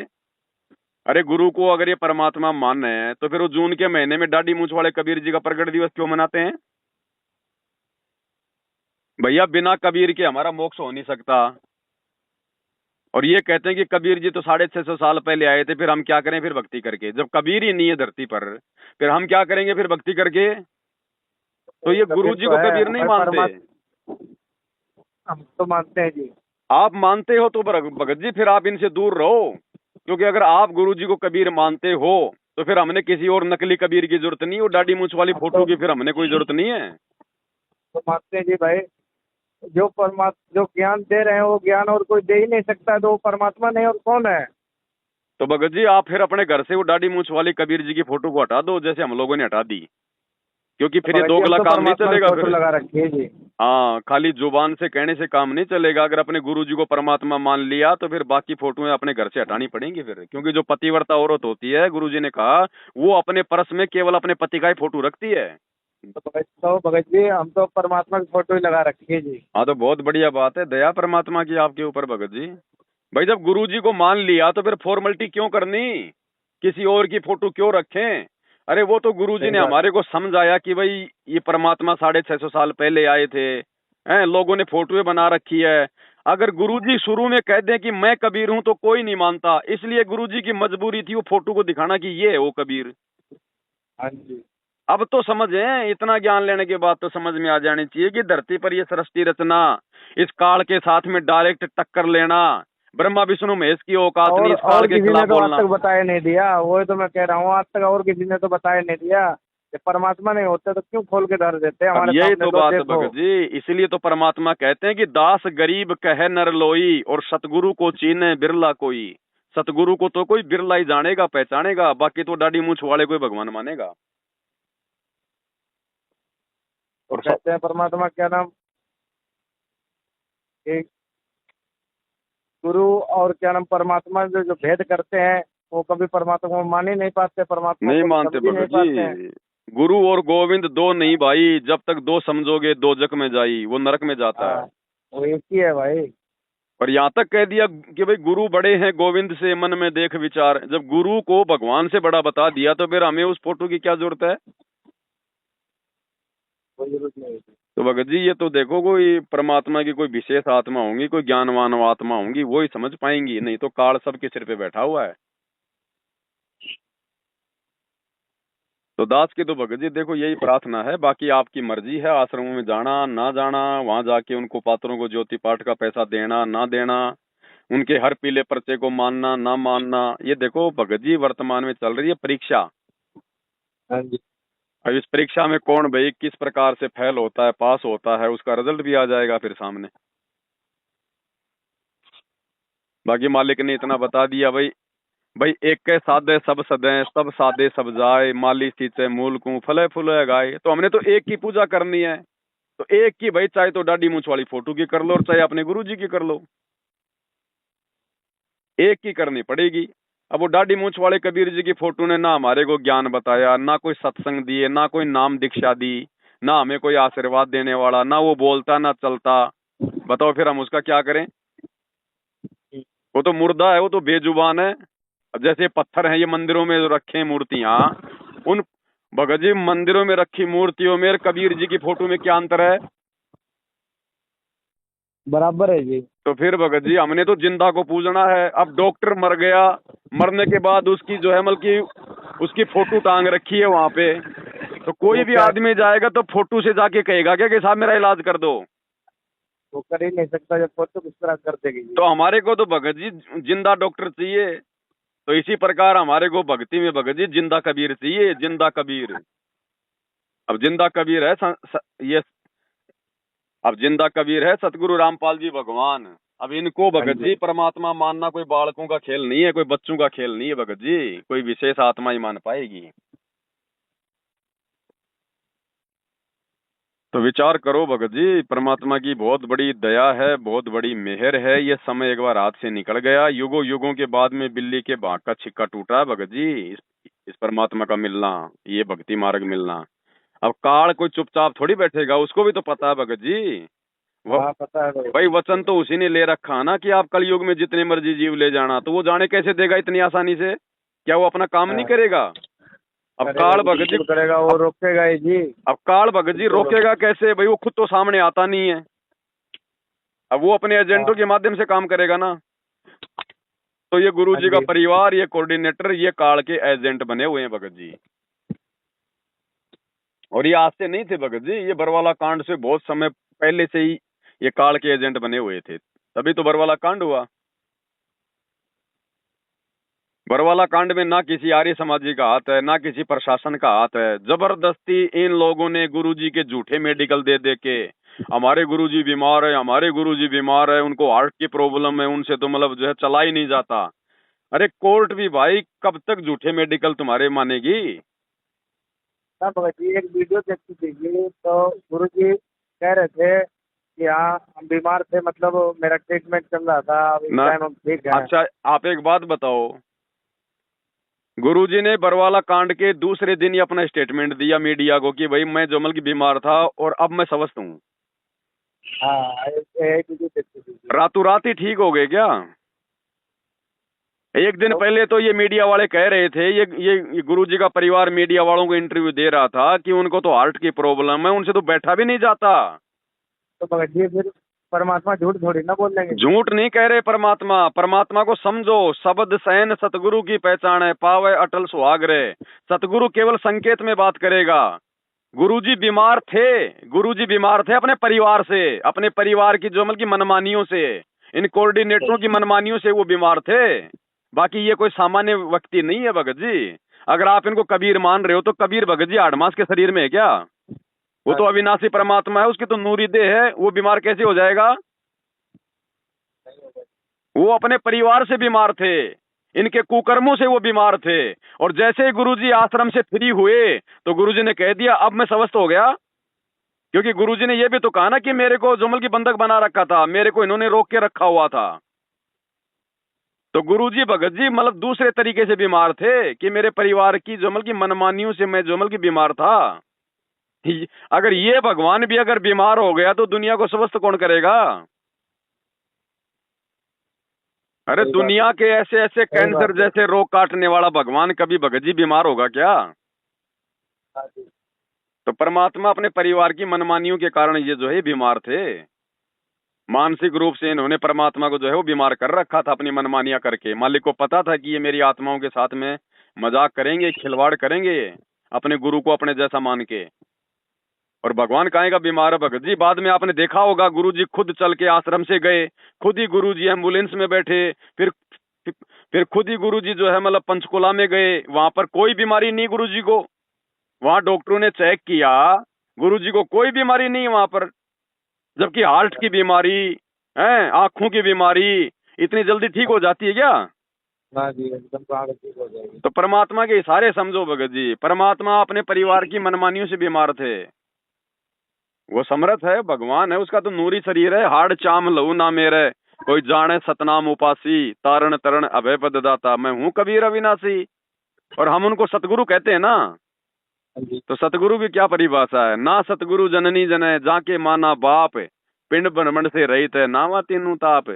अरे गुरु को अगर ये परमात्मा मान रहे हैं तो फिर वो जून के महीने में दाढ़ी मूंछ वाले कबीर जी का प्रगट दिवस क्यों मनाते हैं? भैया बिना कबीर के हमारा मोक्ष हो नहीं सकता। और ये कहते हैं कि कबीर जी तो 650 साल पहले आए थे, फिर हम क्या करें फिर भक्ति करके? जब कबीर ही नहीं है धरती पर, फिर हम क्या करेंगे फिर भक्ति करके? तो ये गुरु जी को कबीर नहीं मानते। हम तो मानते हैं जी। आप मानते हो तो भगत जी फिर आप इनसे दूर रहो, क्योंकि अगर आप गुरु जी को कबीर मानते हो तो फिर हमने किसी और नकली कबीर की जरूरत नहीं, वो दाढ़ी मूंछ वाली फोटो की फिर हमने कोई जरूरत नहीं है। तो मानते हैं जी भाई, जो परमात्मा जो ज्ञान दे रहे हैं वो ज्ञान और कोई दे ही नहीं सकता, तो वो परमात्मा नहीं और कौन है? तो भगत जी आप फिर अपने घर से वो दाढ़ी मूंछ वाली कबीर जी की फोटो को हटा दो, जैसे हम लोगों ने हटा दी, क्योंकि फिर ये दो गला काम नहीं चलेगा। फिर लगा रखी है जी। हाँ, खाली जुबान से कहने से काम नहीं चलेगा। अगर अपने गुरु जी को परमात्मा मान लिया तो फिर बाकी फोटोएं अपने घर से हटानी पड़ेंगी फिर, क्योंकि जो पतिव्रता औरत होती है, गुरु जी ने कहा, वो अपने पर्स में केवल अपने पति का ही फोटो रखती है। तो भगत जी हम तो परमात्मा की फोटो ही लगा रखी है जी। हाँ तो बहुत बढ़िया बात है, दया परमात्मा की आपके ऊपर भगत जी। भाई जब गुरु जी को मान लिया तो फिर फॉर्मेलिटी क्यों करनी? किसी और की फोटो क्यों रखें? अरे वो तो गुरु जी ने हमारे को समझाया कि भाई ये परमात्मा 650 साल पहले आए थे, हैं, लोगों ने फोटोएं बना रखी है। अगर गुरु जी शुरू में कह दें कि मैं कबीर हूं तो कोई नहीं मानता, इसलिए गुरु जी की मजबूरी थी वो फोटो को दिखाना कि ये है वो कबीर। हाँ जी। अब तो समझे, इतना ज्ञान लेने के बाद तो समझ में आ जानी चाहिए कि धरती पर ये सृष्टि रचना, इस काल के साथ में डायरेक्ट टक्कर लेना, ब्रह्मा विष्णु महेश की औकात नहीं इस काल और के किसी ने खिलाफ तो आज बोलना। तक बताया नहीं दिया, वही तो मैं कह रहा हूँ, आज तक और किसी ने तो बताया नहीं दिया। ये परमात्मा नहीं होते तो क्यों खोल के धर देते अब हमारे यही सामने, तो तो बात है देखो। भगत जी, इसलिए तो परमात्मा कहते हैं कि दास गरीब कहे नर लोई, और सतगुरु को चीने बिरला कोई। सतगुरु को तो कोई बिरला ही जानेगा, पहचानेगा, बाकी तो दाढ़ी मूछ वाले कोई भगवान मानेगा। तो और कहते हैं परमात्मा क्या नाम, एक गुरु और क्या नाम परमात्मा जो जो भेद करते हैं, वो कभी परमात्मा को मान ही नहीं पाते, परमात्मा नहीं को मानते समझ ही नहीं भगत पाते हैं। जी। गुरु और गोविंद दो नहीं भाई, जब तक दो समझोगे दो जग में जाई, वो नरक में जाता है। हाँ, वो एक ही है भाई। और यहाँ तक कह दिया कि भाई गुरु बड़े हैं गोविंद से मन में देख विचार। जब गुरु को भगवान से बड़ा बता दिया तो फिर हमें उस फोटो की क्या जरूरत है। कोई जरूरत नहीं है। तो भगत जी ये तो देखो, कोई परमात्मा की कोई विशेष आत्मा होंगी, कोई ज्ञानवान आत्मा होंगी, वो ही समझ पाएंगी, नहीं तो काल सबके सिर पे बैठा हुआ है। तो दास की तो भगत जी देखो यही प्रार्थना है, बाकी आपकी मर्जी है, आश्रमों में जाना ना जाना, वहां जाके उनको पात्रों को ज्योति पाठ का पैसा देना ना देना, उनके हर पीले पर्चे को मानना ना मानना। ये देखो भगत जी वर्तमान में चल रही है परीक्षा। हाँ जी। अब इस परीक्षा में कौन भाई किस प्रकार से फेल होता है पास होता है, उसका रिजल्ट भी आ जाएगा फिर सामने। बाकी मालिक ने इतना बता दिया भाई, भाई एक के साधे सब सदें, सब साधे सब जाए, माली सींचे मूल को फले फूले गाए। तो हमने तो एक की पूजा करनी है, तो एक की भाई, चाहे तो दाढ़ी मूछ वाली फोटो की कर लो और चाहे अपने गुरु जी की कर लो, एक की करनी पड़ेगी। अब वो दाढ़ी मूछ वाले कबीर जी की फोटो ने ना हमारे को ज्ञान बताया, ना कोई सत्संग दिए, ना कोई नाम दीक्षा दी, ना हमें कोई आशीर्वाद देने वाला, ना वो बोलता ना चलता। बताओ फिर हम उसका क्या करें। वो तो मुर्दा है, वो तो बेजुबान है। अब जैसे पत्थर हैं ये मंदिरों में जो रखे हैं मूर्तियां, उन भगत जी मंदिरों में रखी मूर्तियों में और कबीर जी की फोटो में क्या अंतर है। बराबर है जी। तो फिर भगत जी हमने तो जिंदा को पूजना है। अब डॉक्टर मर गया, मरने के बाद उसकी जो है मतलब की उसकी फोटो टांग रखी है वहां पे, तो कोई वो भी क्या, आदमी जाएगा तो फोटो से जाके कहेगा क्या कि साहब मेरा इलाज कर दो। वो कर ही नहीं सकता, जब फोटो किस तरह कर देगी जी। तो हमारे को तो भगत जी जिंदा डॉक्टर चाहिए। तो इसी प्रकार हमारे को भक्ति में भगत जी जिंदा कबीर चाहिए, जिंदा कबीर। अब जिंदा कबीर है ये, अब जिंदा कबीर है सतगुरु रामपाल जी भगवान। अब इनको हाँ भगत जी। जी परमात्मा मानना कोई बालकों का खेल नहीं है, कोई बच्चों का खेल नहीं है भगत जी, कोई विशेष आत्मा ही मान पाएगी। तो विचार करो भगत जी, परमात्मा की बहुत बड़ी दया है, बहुत बड़ी मेहर है। ये समय एक बार हाथ से निकल गया, युगों युगों के बाद में बिल्ली के भाग का छिक्का टूटा है भगत जी। इस परमात्मा का मिलना, ये भक्ति मार्ग मिलना। अब काल कोई चुपचाप थोड़ी बैठेगा, उसको भी तो पता है भगत जी। वो हाँ पता है भाई। भाई वचन तो उसी ने ले रखा ना कि आप कलयुग में जितने मर्जी जीव ले जाना, तो वो जाने कैसे देगा इतनी आसानी से। क्या वो अपना काम नहीं हाँ, करेगा। अब करेगा काल जी, भगत जी, बिल्कुल करेगा, वो अब रोकेगा ही जी। अब काल भगत जी बिल्कुल रोकेगा कैसे भाई, वो खुद तो सामने आता नहीं है। अब वो अपने हाँ। एजेंटों के माध्यम से काम करेगा ना। तो ये गुरु हाँ जी का जी। परिवार, ये कोऑर्डिनेटर, ये काल के एजेंट बने हुए हैं भगत जी। और ये आज से नहीं थे भगत जी, ये बरवाला कांड से बहुत समय पहले से ही ये काल के एजेंट बने हुए थे, तभी तो बरवाला कांड हुआ। बरवाला कांड में ना किसी आर्य समाजी का हाथ है, ना किसी प्रशासन का हाथ है। जबरदस्ती इन लोगों ने गुरुजी के झूठे मेडिकल दे दे के, हमारे गुरुजी बीमार है, हमारे गुरुजी बीमार है, उनको हार्ट की प्रॉब्लम है, उनसे तो मतलब जो है चला ही नहीं जाता। अरे कोर्ट भी भाई कब तक झूठे मेडिकल तुम्हारे मानेगी। हाँ भगत जी, एक वीडियो देखी थी जी, तो गुरु जी कह रहे थे कि हाँ हम बीमार थे, मतलब मेरा ट्रीटमेंट चल रहा था, अब इस ना टाइम हम ठीक है। अच्छा आप एक बात बताओ, गुरुजी ने बरवाला कांड के दूसरे दिन ही अपना स्टेटमेंट दिया मीडिया को कि भाई मैं जमल की बीमार था और अब मैं स्वस्थ हूँ। हाँ, एक वीडियो देखी थी जी। रातों रात ही ठीक हो गए क्या। एक दिन तो पहले तो ये मीडिया वाले कह रहे थे, ये गुरुजी का परिवार मीडिया वालों को इंटरव्यू दे रहा था कि उनको तो हार्ट की प्रॉब्लम है, उनसे तो बैठा भी नहीं जाता। भगत जी फिर परमात्मा झूठ थोड़ी ना बोल देंगे। झूठ नहीं कह रहे परमात्मा, परमात्मा को समझो। शब्द सैन सतगुरु की पहचान है, पावे अटल सुहागरे। सतगुरु केवल संकेत में बात करेगा। गुरुजी बीमार थे, गुरुजी बीमार थे अपने परिवार से, अपने परिवार की जो मतलब की मनमानियों से, इन कोऑर्डिनेटरों की मनमानियों से वो बीमार थे। बाकी ये कोई सामान्य व्यक्ति नहीं है भगत जी। अगर आप इनको कबीर मान रहे हो तो कबीर भगत जी 8 मास के शरीर में है क्या? वो तो अविनाशी परमात्मा है, उसकी तो नूरी देह है, वो बीमार कैसे हो जाएगा? वो अपने परिवार से बीमार थे, इनके कुकर्मों से वो बीमार थे। और जैसे ही गुरुजी आश्रम से फ्री हुए तो गुरुजी ने कह दिया अब मैं स्वस्थ हो गया। क्योंकि गुरुजी ने ये भी तो कहा ना कि मेरे को जुमल की बंधक बना रखा था, मेरे को इन्होंने रोक के रखा हुआ था। तो गुरुजी भगत जी मतलब दूसरे तरीके से बीमार थे कि मेरे परिवार की जुमल की मनमानियों से मैं जुमल की बीमार था। अगर ये भगवान भी अगर बीमार हो गया तो दुनिया को स्वस्थ कौन करेगा? अरे दुनिया के ऐसे ऐसे कैंसर जैसे रोग काटने वाला भगवान कभी भगत जी बीमार होगा क्या? तो परमात्मा अपने परिवार की मनमानियों के कारण ये जो है बीमार थे। मानसिक रूप से इन्होंने परमात्मा को जो है वो बीमार कर रखा था अपनी मनमानियां करके। मालिक को पता था कि ये मेरी आत्माओं के साथ में मजाक करेंगे, खिलवाड़ करेंगे, अपने गुरु को अपने जैसा मान के। और भगवान काहे का बीमार है भगत जी? बाद में आपने देखा होगा गुरुजी खुद चल के आश्रम से गए, खुद ही गुरुजी एम्बुलेंस में बैठे, फिर खुद ही गुरुजी जो है मतलब पंचकुला में गए, वहां पर कोई बीमारी नहीं गुरुजी को। वहां डॉक्टरों ने चेक किया, गुरुजी को कोई बीमारी नहीं वहां पर। जबकि हार्ट की बीमारी है, आंखों की बीमारी इतनी जल्दी ठीक हो जाती है क्या? हाँ जी, एकदम ठीक हो जाएगी। तो परमात्मा के इशारे समझो भगत जी, परमात्मा अपने परिवार की मनमानियों से बीमार थे। वो समर्थ है, भगवान है, उसका तो नूरी शरीर है। हाड़ चाम लहू ना मेरे, कोई जाने सतनाम उपासी, तारण तरण अभय पद दाता, मैं हूं कबीर अविनाशी। और हम उनको सतगुरु कहते हैं ना। तो सतगुरु की क्या परिभाषा है? ना सतगुरु जननी जने, जाके माना बाप, पिंड ब्रह्मंड से रहित है, नावा तीनू ताप।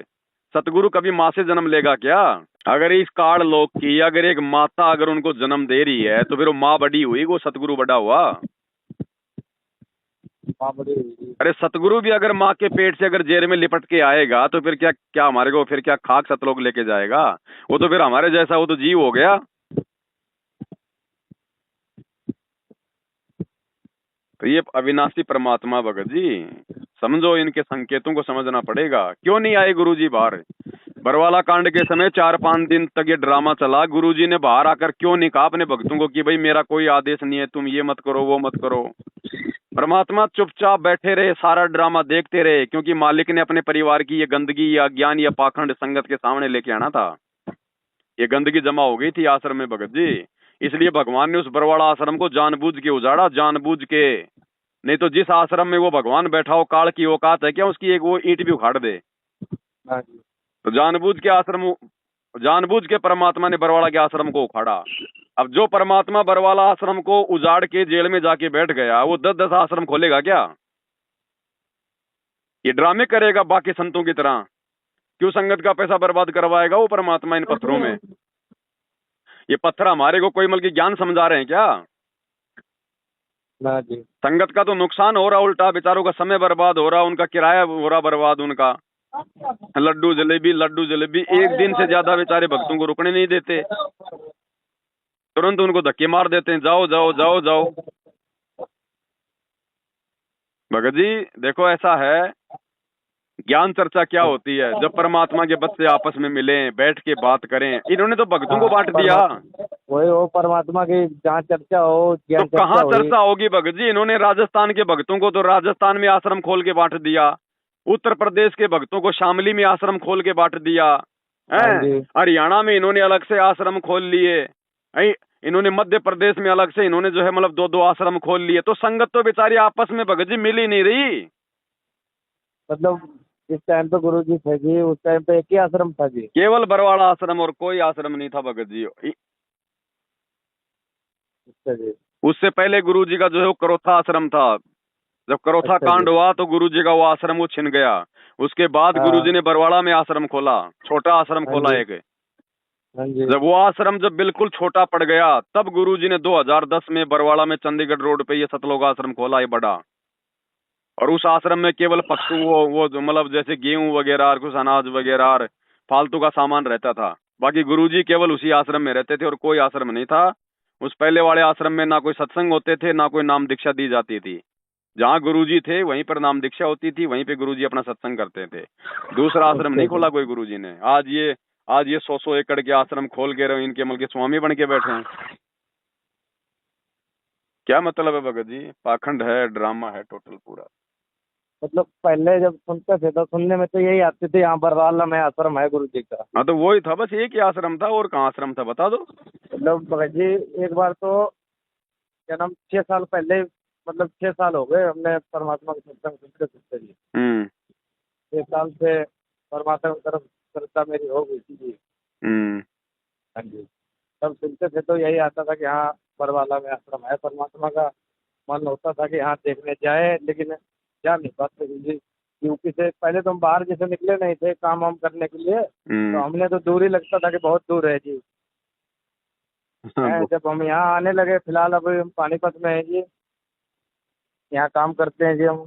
सतगुरु कभी माँ से जन्म लेगा क्या? अगर इस काल लोक की अगर एक माता अगर उनको जन्म दे रही है तो फिर वो माँ बड़ी हुई, वो सतगुरु बड़ा हुआ। अरे सतगुरु भी अगर माँ के पेट से अगर जेर में लिपट के आएगा तो फिर क्या क्या हमारे को फिर क्या खाक सतलोक लेके जाएगा? वो तो फिर हमारे जैसा, वो तो जीव हो गया। तो ये अविनाशी परमात्मा भगत जी समझो, इनके संकेतों को समझना पड़ेगा। क्यों नहीं आए गुरुजी बाहर? बरवाला कांड के समय 4-5 दिन तक ये ड्रामा चला। गुरुजी ने बाहर आकर क्यों नहीं कहा अपने भक्तों को कि भाई मेरा कोई आदेश नहीं है, तुम ये मत करो वो मत करो? परमात्मा चुपचाप बैठे रहे, सारा ड्रामा देखते रहे, क्योंकि मालिक ने अपने परिवार की ये गंदगी या ज्ञान या पाखंड संगत के सामने लेके आना था। ये गंदगी जमा हो गई थी आश्रम में भगत जी, इसलिए भगवान ने उस बरवाड़ा आश्रम को जानबूझ के उजाड़ा, जानबूझ के। नहीं तो जिस आश्रम में वो भगवान बैठा हो, काल की औकात है क्या उसकी एक वो ईंट भी उखाड़ दे? तो जानबूझ के आश्रम, जानबूझ के परमात्मा ने बरवाड़ा के आश्रम को उखाड़ा। अब जो परमात्मा बरवाला आश्रम को उजाड़ के जेल में जाके बैठ गया, वो 10-10 आश्रम खोलेगा क्या? ये ड्रामे करेगा बाकी संतों की तरह? क्यों संगत का पैसा बर्बाद करवाएगा वो परमात्मा इन पत्थरों में? ये पत्थर हमारे को कोई मतलब ज्ञान समझा रहे हैं क्या? ना जी। संगत का तो नुकसान हो रहा, उल्टा बेचारों का समय बर्बाद हो रहा, उनका किराया हो रहा बर्बाद, उनका लड्डू जलेबी लड्डू जलेबी। एक दिन से ज्यादा बेचारे भक्तों को रुकने नहीं देते, तुरंत उनको धक्के मार देते हैं, जाओ जाओ जाओ जाओ। भगत जी देखो ऐसा है, ज्ञान चर्चा क्या होती है? जब परमात्मा के बच्चे आपस में मिले, बैठ के बात करें। इन्होंने तो भक्तों को बांट दिया। वही वो परमात्मा की जहाँ चर्चा हो, तो कहाँ चर्चा होगी भगत जी? इन्होंने राजस्थान के भक्तों को तो राजस्थान में आश्रम खोल के बांट दिया, उत्तर प्रदेश के भक्तों को शामली में आश्रम खोल के बांट दिया, हरियाणा में इन्होंने अलग से आश्रम खोल लिए, इन्होंने मध्य प्रदेश में अलग से इन्होंने जो है मतलब 2-2 आश्रम खोल लिए। तो संगत तो बेचारी आपस में भगत जी मिल ही नहीं रही। मतलब इस टाइम पे गुरु जी थे जी, उस टाइम पे एक ही आश्रम था जी, केवल बरवाड़ा आश्रम, और कोई आश्रम नहीं था भगत जी। उससे पहले गुरु जी का जो है वो करोथा आश्रम था। जब करोथा कांड हुआ तो गुरु जी का वो आश्रम वो छिन गया। उसके बाद गुरु जी ने बरवाड़ा में आश्रम खोला, छोटा आश्रम खोला एक। जब वो आश्रम जब बिल्कुल छोटा पड़ गया, तब गुरु जी ने 2010 में बरवाड़ा में चंडीगढ़ रोड पे ये सतलोक आश्रम खोला, ये बड़ा। और उस आश्रम में केवल पशु वो जो मतलब जैसे गेहूं वगैरह और कुछ अनाज वगैरह और फालतू का सामान रहता था। बाकी गुरुजी केवल उसी आश्रम में रहते थे और कोई आश्रम नहीं था। उस पहले वाले आश्रम में ना कोई सत्संग होते थे, ना कोई नाम दीक्षा दी जाती थी। जहाँ गुरुजी थे वहीं पर नाम दीक्षा होती थी, वहीं पे गुरुजी अपना सत्संग करते थे। दूसरा आश्रम अच्छा नहीं जी। खोला कोई गुरुजी ने। आज ये 100 एकड़ के आश्रम खोल के रहे, इनके के स्वामी बन के बैठे हैं। क्या मतलब है भगत जी? पाखंड है, ड्रामा है टोटल पूरा। मतलब पहले जब सुनते थे तो सुनने में तो यही आती थी, यहाँ बरवाला में आश्रम है गुरु जी का। हाँ तो वही था, बस एक ही आश्रम था। और कहाँ आश्रम था बता दो। मतलब भगत जी, एक बार तो क्या नाम 6 साल पहले, मतलब 6 साल हो गए हमने परमात्मा के सत्संग सुनते सुनते जी। हम्म 6 साल से परमात्मा की तरफ श्रद्धा मेरी हो गई थी जी। हम्म हाँ जी। तब सुनते थे तो यही आता था कि हाँ बरवाला में आश्रम है परमात्मा का। मन होता था कि हाँ देखने जाए, लेकिन जा नहीं पाते थे जी। यूपी से पहले तो हम बाहर जैसे निकले नहीं थे काम वाम करने के लिए, तो हम्म हमने तो दूर ही लगता था कि बहुत दूर है जी। हैं, जब हम यहाँ आने लगे, फिलहाल अभी हम पानीपत में हैं जी। यहाँ काम करते हैं जी हम।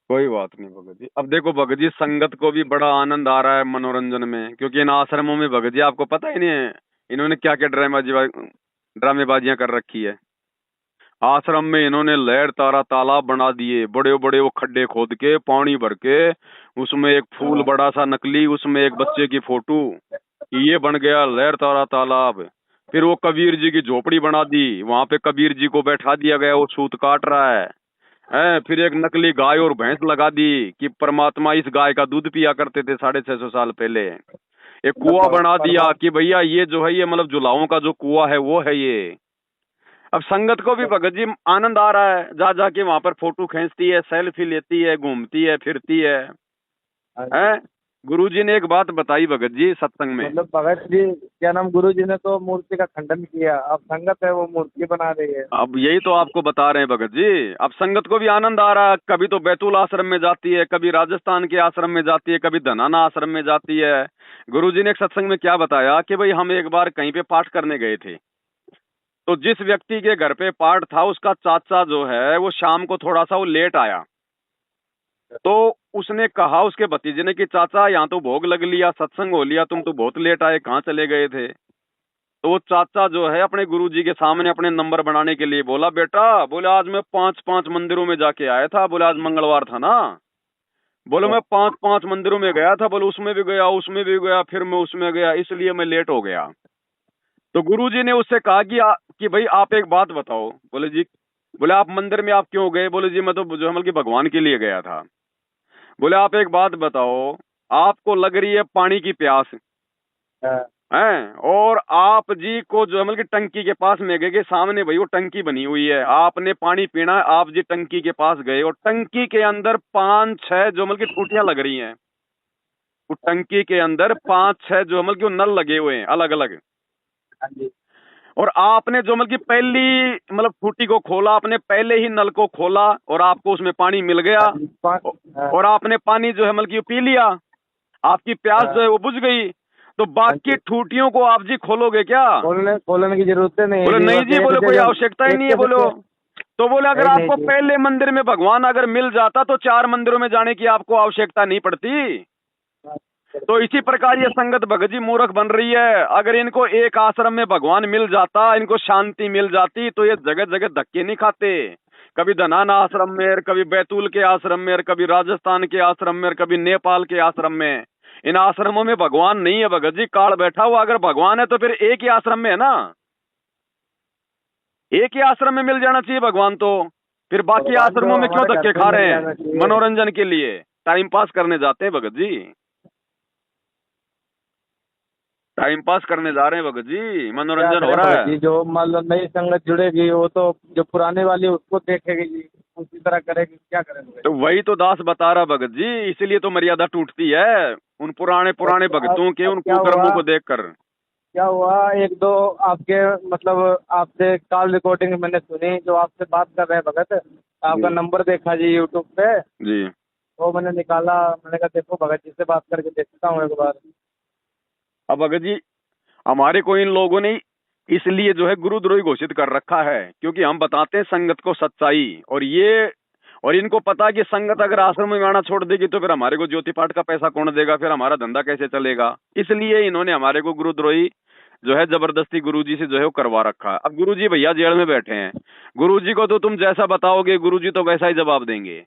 कोई बात नहीं भगत जी। अब देखो भगत जी, संगत को भी बड़ा आनंद आ रहा है मनोरंजन में, क्योंकि इन आश्रमों में भगत जी आपको पता ही नहीं है इन्होंने क्या क्या ड्रामेबाजियां कर रखी है। आश्रम में इन्होंने लहर तारा तालाब बना दिए, बड़े बड़े वो खड्डे खोद के पानी भर के उसमें एक फूल हाँ बड़ा सा नकली, उसमें एक बच्चे की फोटो, ये बन गया लहर तारा तालाब। फिर वो कबीर जी की झोपड़ी बना दी, वहां पे कबीर जी को बैठा दिया गया, वो सूत काट रहा है। फिर एक नकली गाय और भैंस लगा दी कि परमात्मा इस गाय का दूध पिया करते थे 650 साल पहले। एक कुआं मतलब बना दिया परमात्मा। कि भैया ये जो है, ये मतलब जुलाहों का जो कुआं है वो है ये। अब संगत को भी भगत जी आनंद आ रहा है, जा जाके वहां पर फोटो खींचती है, सेल्फी लेती है, घूमती है, फिरती है। हाँ जी। हैं? गुरुजी ने एक बात बताई भगत जी सत्संग में। मतलब भगत जी क्या नाम, गुरु जी ने तो मूर्ति का खंडन किया, अब संगत है वो मूर्ति बना रही है। अब यही तो आपको बता रहे हैं भगत जी। अब संगत को भी आनंद आ रहा है, कभी तो बैतूल आश्रम में जाती है, कभी राजस्थान के आश्रम में जाती है, कभी धनाना आश्रम में जाती है। गुरुजी ने एक सत्संग में क्या बताया कि भाई हम एक बार कहीं पे पाठ करने गए थे, तो जिस व्यक्ति के घर पे पाठ था उसका चाचा जो है वो शाम को थोड़ा सा वो लेट आया। तो उसने कहा उसके भतीजे ने कि चाचा यहाँ तो भोग लग लिया, सत्संग हो लिया, तुम तो बहुत लेट आए, कहाँ चले गए थे? तो वो चाचा जो है अपने गुरुजी के सामने अपने नंबर बनाने के लिए बोला, बेटा बोले आज मैं 5-5 मंदिरों में जाके आया था, बोले आज मंगलवार था ना, बोले मैं 5-5 मंदिरों में गया था, बोले उसमें भी गया, उसमें भी गया, फिर मैं उसमें गया, इसलिए मैं लेट हो गया। तो गुरुजी ने उससे कहा कि भाई आप एक बात बताओ। बोले जी। बोले आप मंदिर में आप क्यों गए? बोले जी मैं तो जो है कि भगवान के लिए गया था। बोले आप एक बात बताओ, आपको लग रही है पानी की प्यास हाँ, हैं, और आप जी को जो है मतलब कि टंकी के पास में गए कि सामने भाई वो टंकी बनी हुई है, आपने पानी पीना है, आप जी टंकी के पास गए और टंकी के अंदर 5-6 जो मतलब की टूटियां लग रही हैं। वो टंकी के अंदर 5-6 जो मतलब कि वो नल लगे हुए हैं अलग अलग। हाँ जी। और आपने जो मतलब कि पहली मतलब टूटी को खोला, आपने पहले ही नल को खोला और आपको उसमें पानी मिल गया। हाँ जी। हाँ, और आपने पानी जो है मतलब कि पी लिया, आपकी प्यास जो हाँ, है वो बुझ गई। तो हाँ बाकी जी। टूटियों को आप जी खोलोगे क्या? खोलने खोलने की जरूरत नहीं है बोले जी, नहीं बस जी, एक बोले कोई जगह, आवश्यकता ही एक नहीं है, के बोलो। सत्य। तो बोले अगर नहीं नहीं आपको जी। पहले मंदिर में भगवान अगर मिल जाता तो 4 मंदिरों में जाने की आपको आवश्यकता नहीं पड़ती। हाँ, तो इसी प्रकार ये संगत भगत जी मूर्ख बन रही है। अगर इनको एक आश्रम में भगवान मिल जाता, इनको शांति मिल जाती, तो ये जगह जगह धक्के नहीं खाते। कभी धनाना आश्रम में, और कभी बैतूल के आश्रम में, और कभी राजस्थान के आश्रम में, और कभी नेपाल के आश्रम में। इन आश्रमों में भगवान नहीं है भगत जी, काल बैठा हुआ। अगर भगवान है तो फिर एक ही आश्रम में है ना, एक ही आश्रम में मिल जाना चाहिए भगवान तो। फिर बाकी भगवान तो आश्रमों में क्यों हमारे घर धक्के पे खा मिल रहे हैं? जाना चाहिए। मनोरंजन के लिए टाइम पास करने जाते हैं भगत जी, टाइम पास करने जा रहे हैं भगत जी, क्या मनोरंजन हो करें रहा भगत है। जी, जो मान लो नई संगत जुड़ेगी वो तो जो पुराने वाली है उसको देखेगी जी, उसी तरह करेगी, क्या करें भगत तो वही तो दास बता रहा भगत जी, इसीलिए तो मर्यादा टूटती है उन पुराने जी। पुराने भक्तों के, अब उन क्या हुआ, कुकर्मों को देखकर। क्या हुआ, एक दो आपके मतलब आपसे कॉल रिकॉर्डिंग मैंने सुनी जो आपसे बात कर रहे हैं भगत, आपका जी नंबर देखा जी यूट्यूब पे, जी। वो मैंने निकाला, मैंने कहा देखो भगत जी से बात करके देखता हूँ एक बार। अब भगत जी हमारे को इन लोगों ने इसलिए जो है गुरुद्रोही घोषित कर रखा है, क्योंकि हम बताते हैं संगत को सच्चाई, और ये और इनको पता कि संगत अगर आश्रम में आना छोड़ देगी तो फिर हमारे को ज्योति पाठ का पैसा कौन देगा, फिर हमारा धंधा कैसे चलेगा। इसलिए इन्होंने हमारे को गुरुद्रोही जो है जबरदस्ती गुरुजी से जो है वो करवा रखा है। अब गुरुजी भैया जेल में बैठे हैं, गुरुजी को तो तुम जैसा बताओगे गुरुजी तो वैसा ही जवाब देंगे।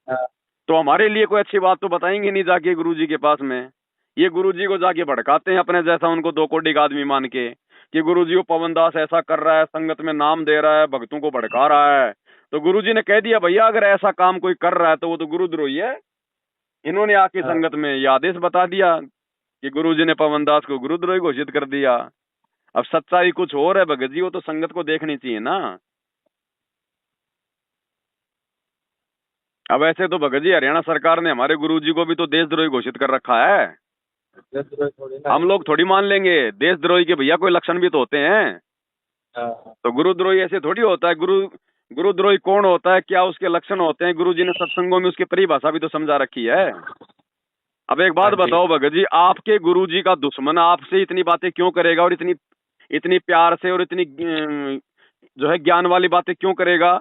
हाँ। तो हमारे लिए कोई अच्छी बात तो बताएंगे नहीं जाके गुरुजी के पास में। ये गुरुजी को जाके भड़काते हैं अपने जैसा उनको 2 कोटी का आदमी मान के कि गुरुजी को पवन दास ऐसा कर रहा है, संगत में नाम दे रहा है, भक्तों को भड़का रहा है। तो गुरुजी ने कह दिया भैया अगर ऐसा काम कोई कर रहा है तो वो तो गुरुद्रोही है। इन्होंने आके हाँ। संगत में ये आदेश बता दिया कि गुरुजी ने पवन दास को गुरुद्रोही घोषित कर दिया। अब सच्चाई कुछ और है भगत जी, वो तो संगत को देखनी चाहिए ना। अब ऐसे तो भगत जी हरियाणा सरकार ने हमारे गुरुजी को भी तो देशद्रोही घोषित कर रखा है। थोड़ी ना। हम लोग थोड़ी मान लेंगे, देशद्रोही के भैया कोई लक्षण भी तो होते हैं। हाँ। तो गुरुद्रोही ऐसे थोड़ी होता है। गुरुद्रोही कौन होता है, क्या उसके लक्षण होते हैं, गुरुजी ने सत्संगों में उसकी परिभाषा भी तो समझा रखी है। अब एक बात हाँ जी। बताओ भगत जी, आपके गुरुजी का दुश्मन आपसे इतनी बातें क्यों करेगा और इतनी इतनी प्यार से और इतनी जो है ज्ञान वाली बातें क्यों करेगा।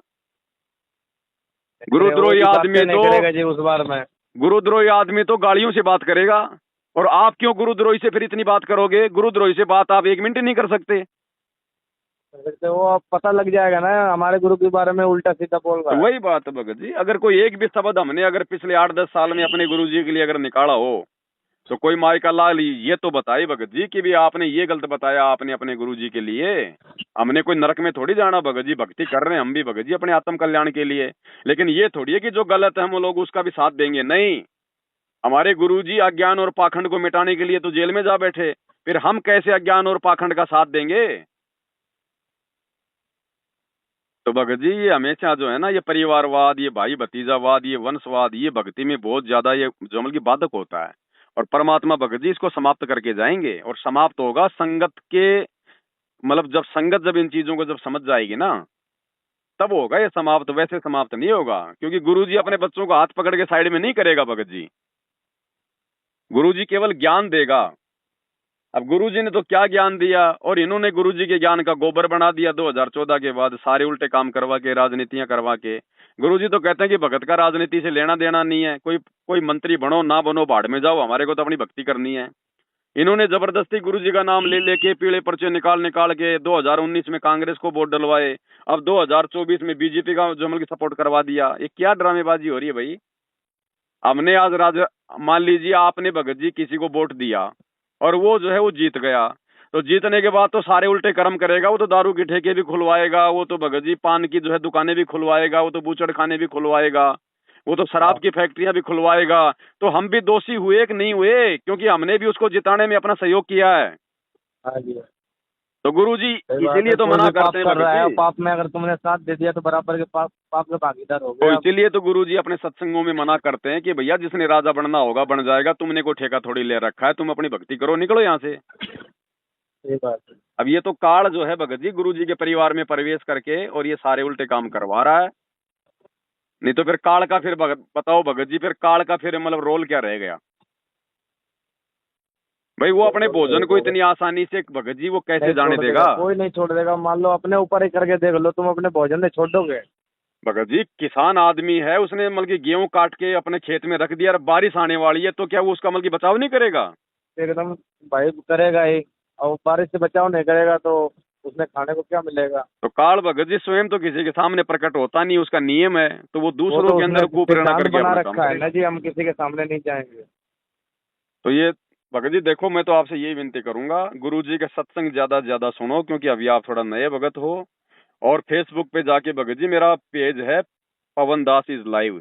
गुरुद्रोही वो बात आदमी नहीं तो करेगा जी उस बार में। गुरुद्रोही आदमी तो गालियों से बात करेगा, और आप क्यों गुरुद्रोही से फिर इतनी बात करोगे। गुरुद्रोही से बात आप 1 मिनट नहीं कर सकते। तो वो अब पता लग जाएगा ना हमारे गुरु के बारे में उल्टा सीधा बोल तो रहा है। वही बात है भगत जी, अगर कोई एक भी शब्द हमने अगर पिछले 8-10 साल में अपने गुरुजी के लिए अगर निकाला हो तो कोई माई का लाल ये तो बताइए भगत जी कि भी आपने ये गलत बताया आपने अपने गुरुजी के लिए। हमने कोई नरक में थोड़ी जाना भगत जी, भक्ति कर रहे हैं हम भी भगत जी अपने आत्म कल्याण के लिए। लेकिन ये थोड़ी है कि जो गलत है हम लोग उसका भी साथ देंगे, नहीं। हमारे गुरुजी अज्ञान और पाखंड को मिटाने के लिए तो जेल में जा बैठे, फिर हम कैसे अज्ञान और पाखंड का साथ देंगे। तो भगत जी ये हमेशा जो है ना ये परिवारवाद, ये भाई भतीजावाद, ये वंशवाद, ये भक्ति में बहुत ज्यादा ये जो मतलब की बाधक होता है। और परमात्मा भगत जी इसको समाप्त करके जाएंगे, और समाप्त होगा संगत के मतलब जब संगत जब इन चीजों को जब समझ जाएगी ना तब होगा ये समाप्त, वैसे समाप्त नहीं होगा। क्योंकि गुरुजी अपने बच्चों को हाथ पकड़ के साइड में नहीं करेगा भगत जी, गुरुजी केवल ज्ञान देगा। अब गुरुजी ने तो क्या ज्ञान दिया, और इन्होंने गुरुजी के ज्ञान का गोबर बना दिया 2014 के बाद, सारे उल्टे काम करवा के, राजनीतियां करवा के। गुरुजी तो कहते हैं कि भगत का राजनीति से लेना देना नहीं है, कोई कोई मंत्री बनो ना बनो भाड़ में जाओ, हमारे को तो अपनी भक्ति करनी है। इन्होंने जबरदस्ती गुरुजी का नाम ले लेके पीले पर्चे निकाल निकाल के 2019 में कांग्रेस को वोट डलवाए, अब 2024 में बीजेपी का जो मतलब सपोर्ट करवा दिया। ये क्या ड्रामेबाजी हो रही है भाई। हमने आज मान लीजिए आपने भगत जी किसी को वोट दिया और वो जो है वो जीत गया, तो जीतने के बाद तो सारे उल्टे कर्म करेगा। वो तो दारू की ठेके भी खुलवाएगा, वो तो भगत जी पान की जो है दुकानें भी खुलवाएगा, वो तो बूचड़ खाने भी खुलवाएगा, वो तो शराब की फैक्ट्रियां भी खुलवाएगा। तो हम भी दोषी हुए कि नहीं हुए, क्योंकि हमने भी उसको जिताने में अपना सहयोग किया है। हाँ जी। तो गुरुजी सही बात इसीलिए है, तो कोई मना भी पाप करते हैं कर रहा भगत है और जी। पाप में अगर तुमने साथ दे दिया तो बराबर के पाप के भागीदार हो तो गए आप। इसीलिए तो गुरुजी अपने सत्संगों में मना करते हैं कि भैया जिसने राजा बनना होगा बन जाएगा, तुमने कोई ठेका थोड़ी ले रखा है, तुम अपनी भक्ति करो, निकलो यहाँ से। सही बात है। अब ये तो काल जो है भगत जी गुरुजी के परिवार में प्रवेश करके और ये सारे उल्टे काम करवा रहा है। नहीं तो फिर काल का फिर बताओ भगत जी, फिर काल का फिर मतलब रोल क्या रह गया भाई। वो अपने भोजन को इतनी आसानी से भगत जी वो कैसे नहीं जाने छोड़ देगा। कोई नहीं छोड़ देगा। मान लो अपने ऊपर ही करके देख लो, तुम अपने भोजन नहीं छोड़ोगे। भगत जी किसान आदमी है, उसने मतलब की गेहूं काट के अपने खेत में रख दिया, और बारिश आने वाली है तो क्या वो उसका मतलब की बचाव नहीं करेगा। एकदम भाई करेगा ही। और बारिश से बचाव नहीं करेगा तो उसमें खाने को क्या मिलेगा। तो काल भगत जी स्वयं तो किसी के सामने प्रकट होता नहीं, उसका नियम है, तो वो वो दूसरों तो के उसने अंदर कुप्रेरणा सिद्धांत करके बना अपना काम रखा है करेगा। ना जी, हम किसी के सामने नहीं जाएंगे। तो ये भगत जी देखो, मैं तो आपसे यही विनती करूंगा, गुरु जी के सत्संग ज्यादा से ज्यादा सुनो, क्योंकि अभी आप थोड़ा नए भगत हो। और फेसबुक पे जाके भगत जी मेरा पेज है पवन दास इज लाइव,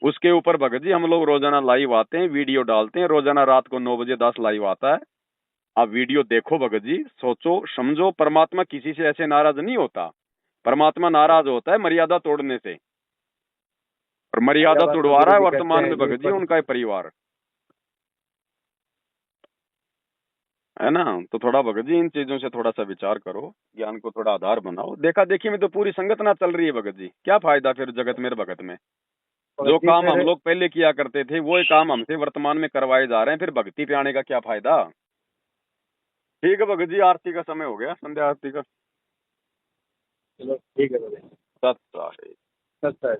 उसके ऊपर भगत जी हम लोग रोजाना लाइव आते हैं, वीडियो डालते हैं, रोजाना रात को 9 बजे 10 लाइव आता है। आप वीडियो देखो भगत जी, सोचो समझो। परमात्मा किसी से ऐसे नाराज नहीं होता, परमात्मा नाराज होता है मर्यादा तोड़ने से, और मर्यादा बात तो तोड़वा रहा गुरु है जी कहते वर्तमान हैं में जी भगत जी पर। उनका परिवार, है ना। तो थोड़ा भगत जी इन चीजों से थोड़ा सा विचार करो, ज्ञान को थोड़ा आधार बनाओ। देखा देखी में तो पूरी संगत ना चल रही है भगत जी, क्या फायदा फिर जगत में भगत में। जो भगत जी काम हम फिर लोग पहले किया करते थे वो काम हमसे वर्तमान में करवाए जा रहे हैं, फिर भक्ति पे आने का क्या फायदा। ठीक है भगत जी, आरती का समय हो गया, संध्या आरती का। चलो ठीक है भगत जी। सत्य अच्छा है।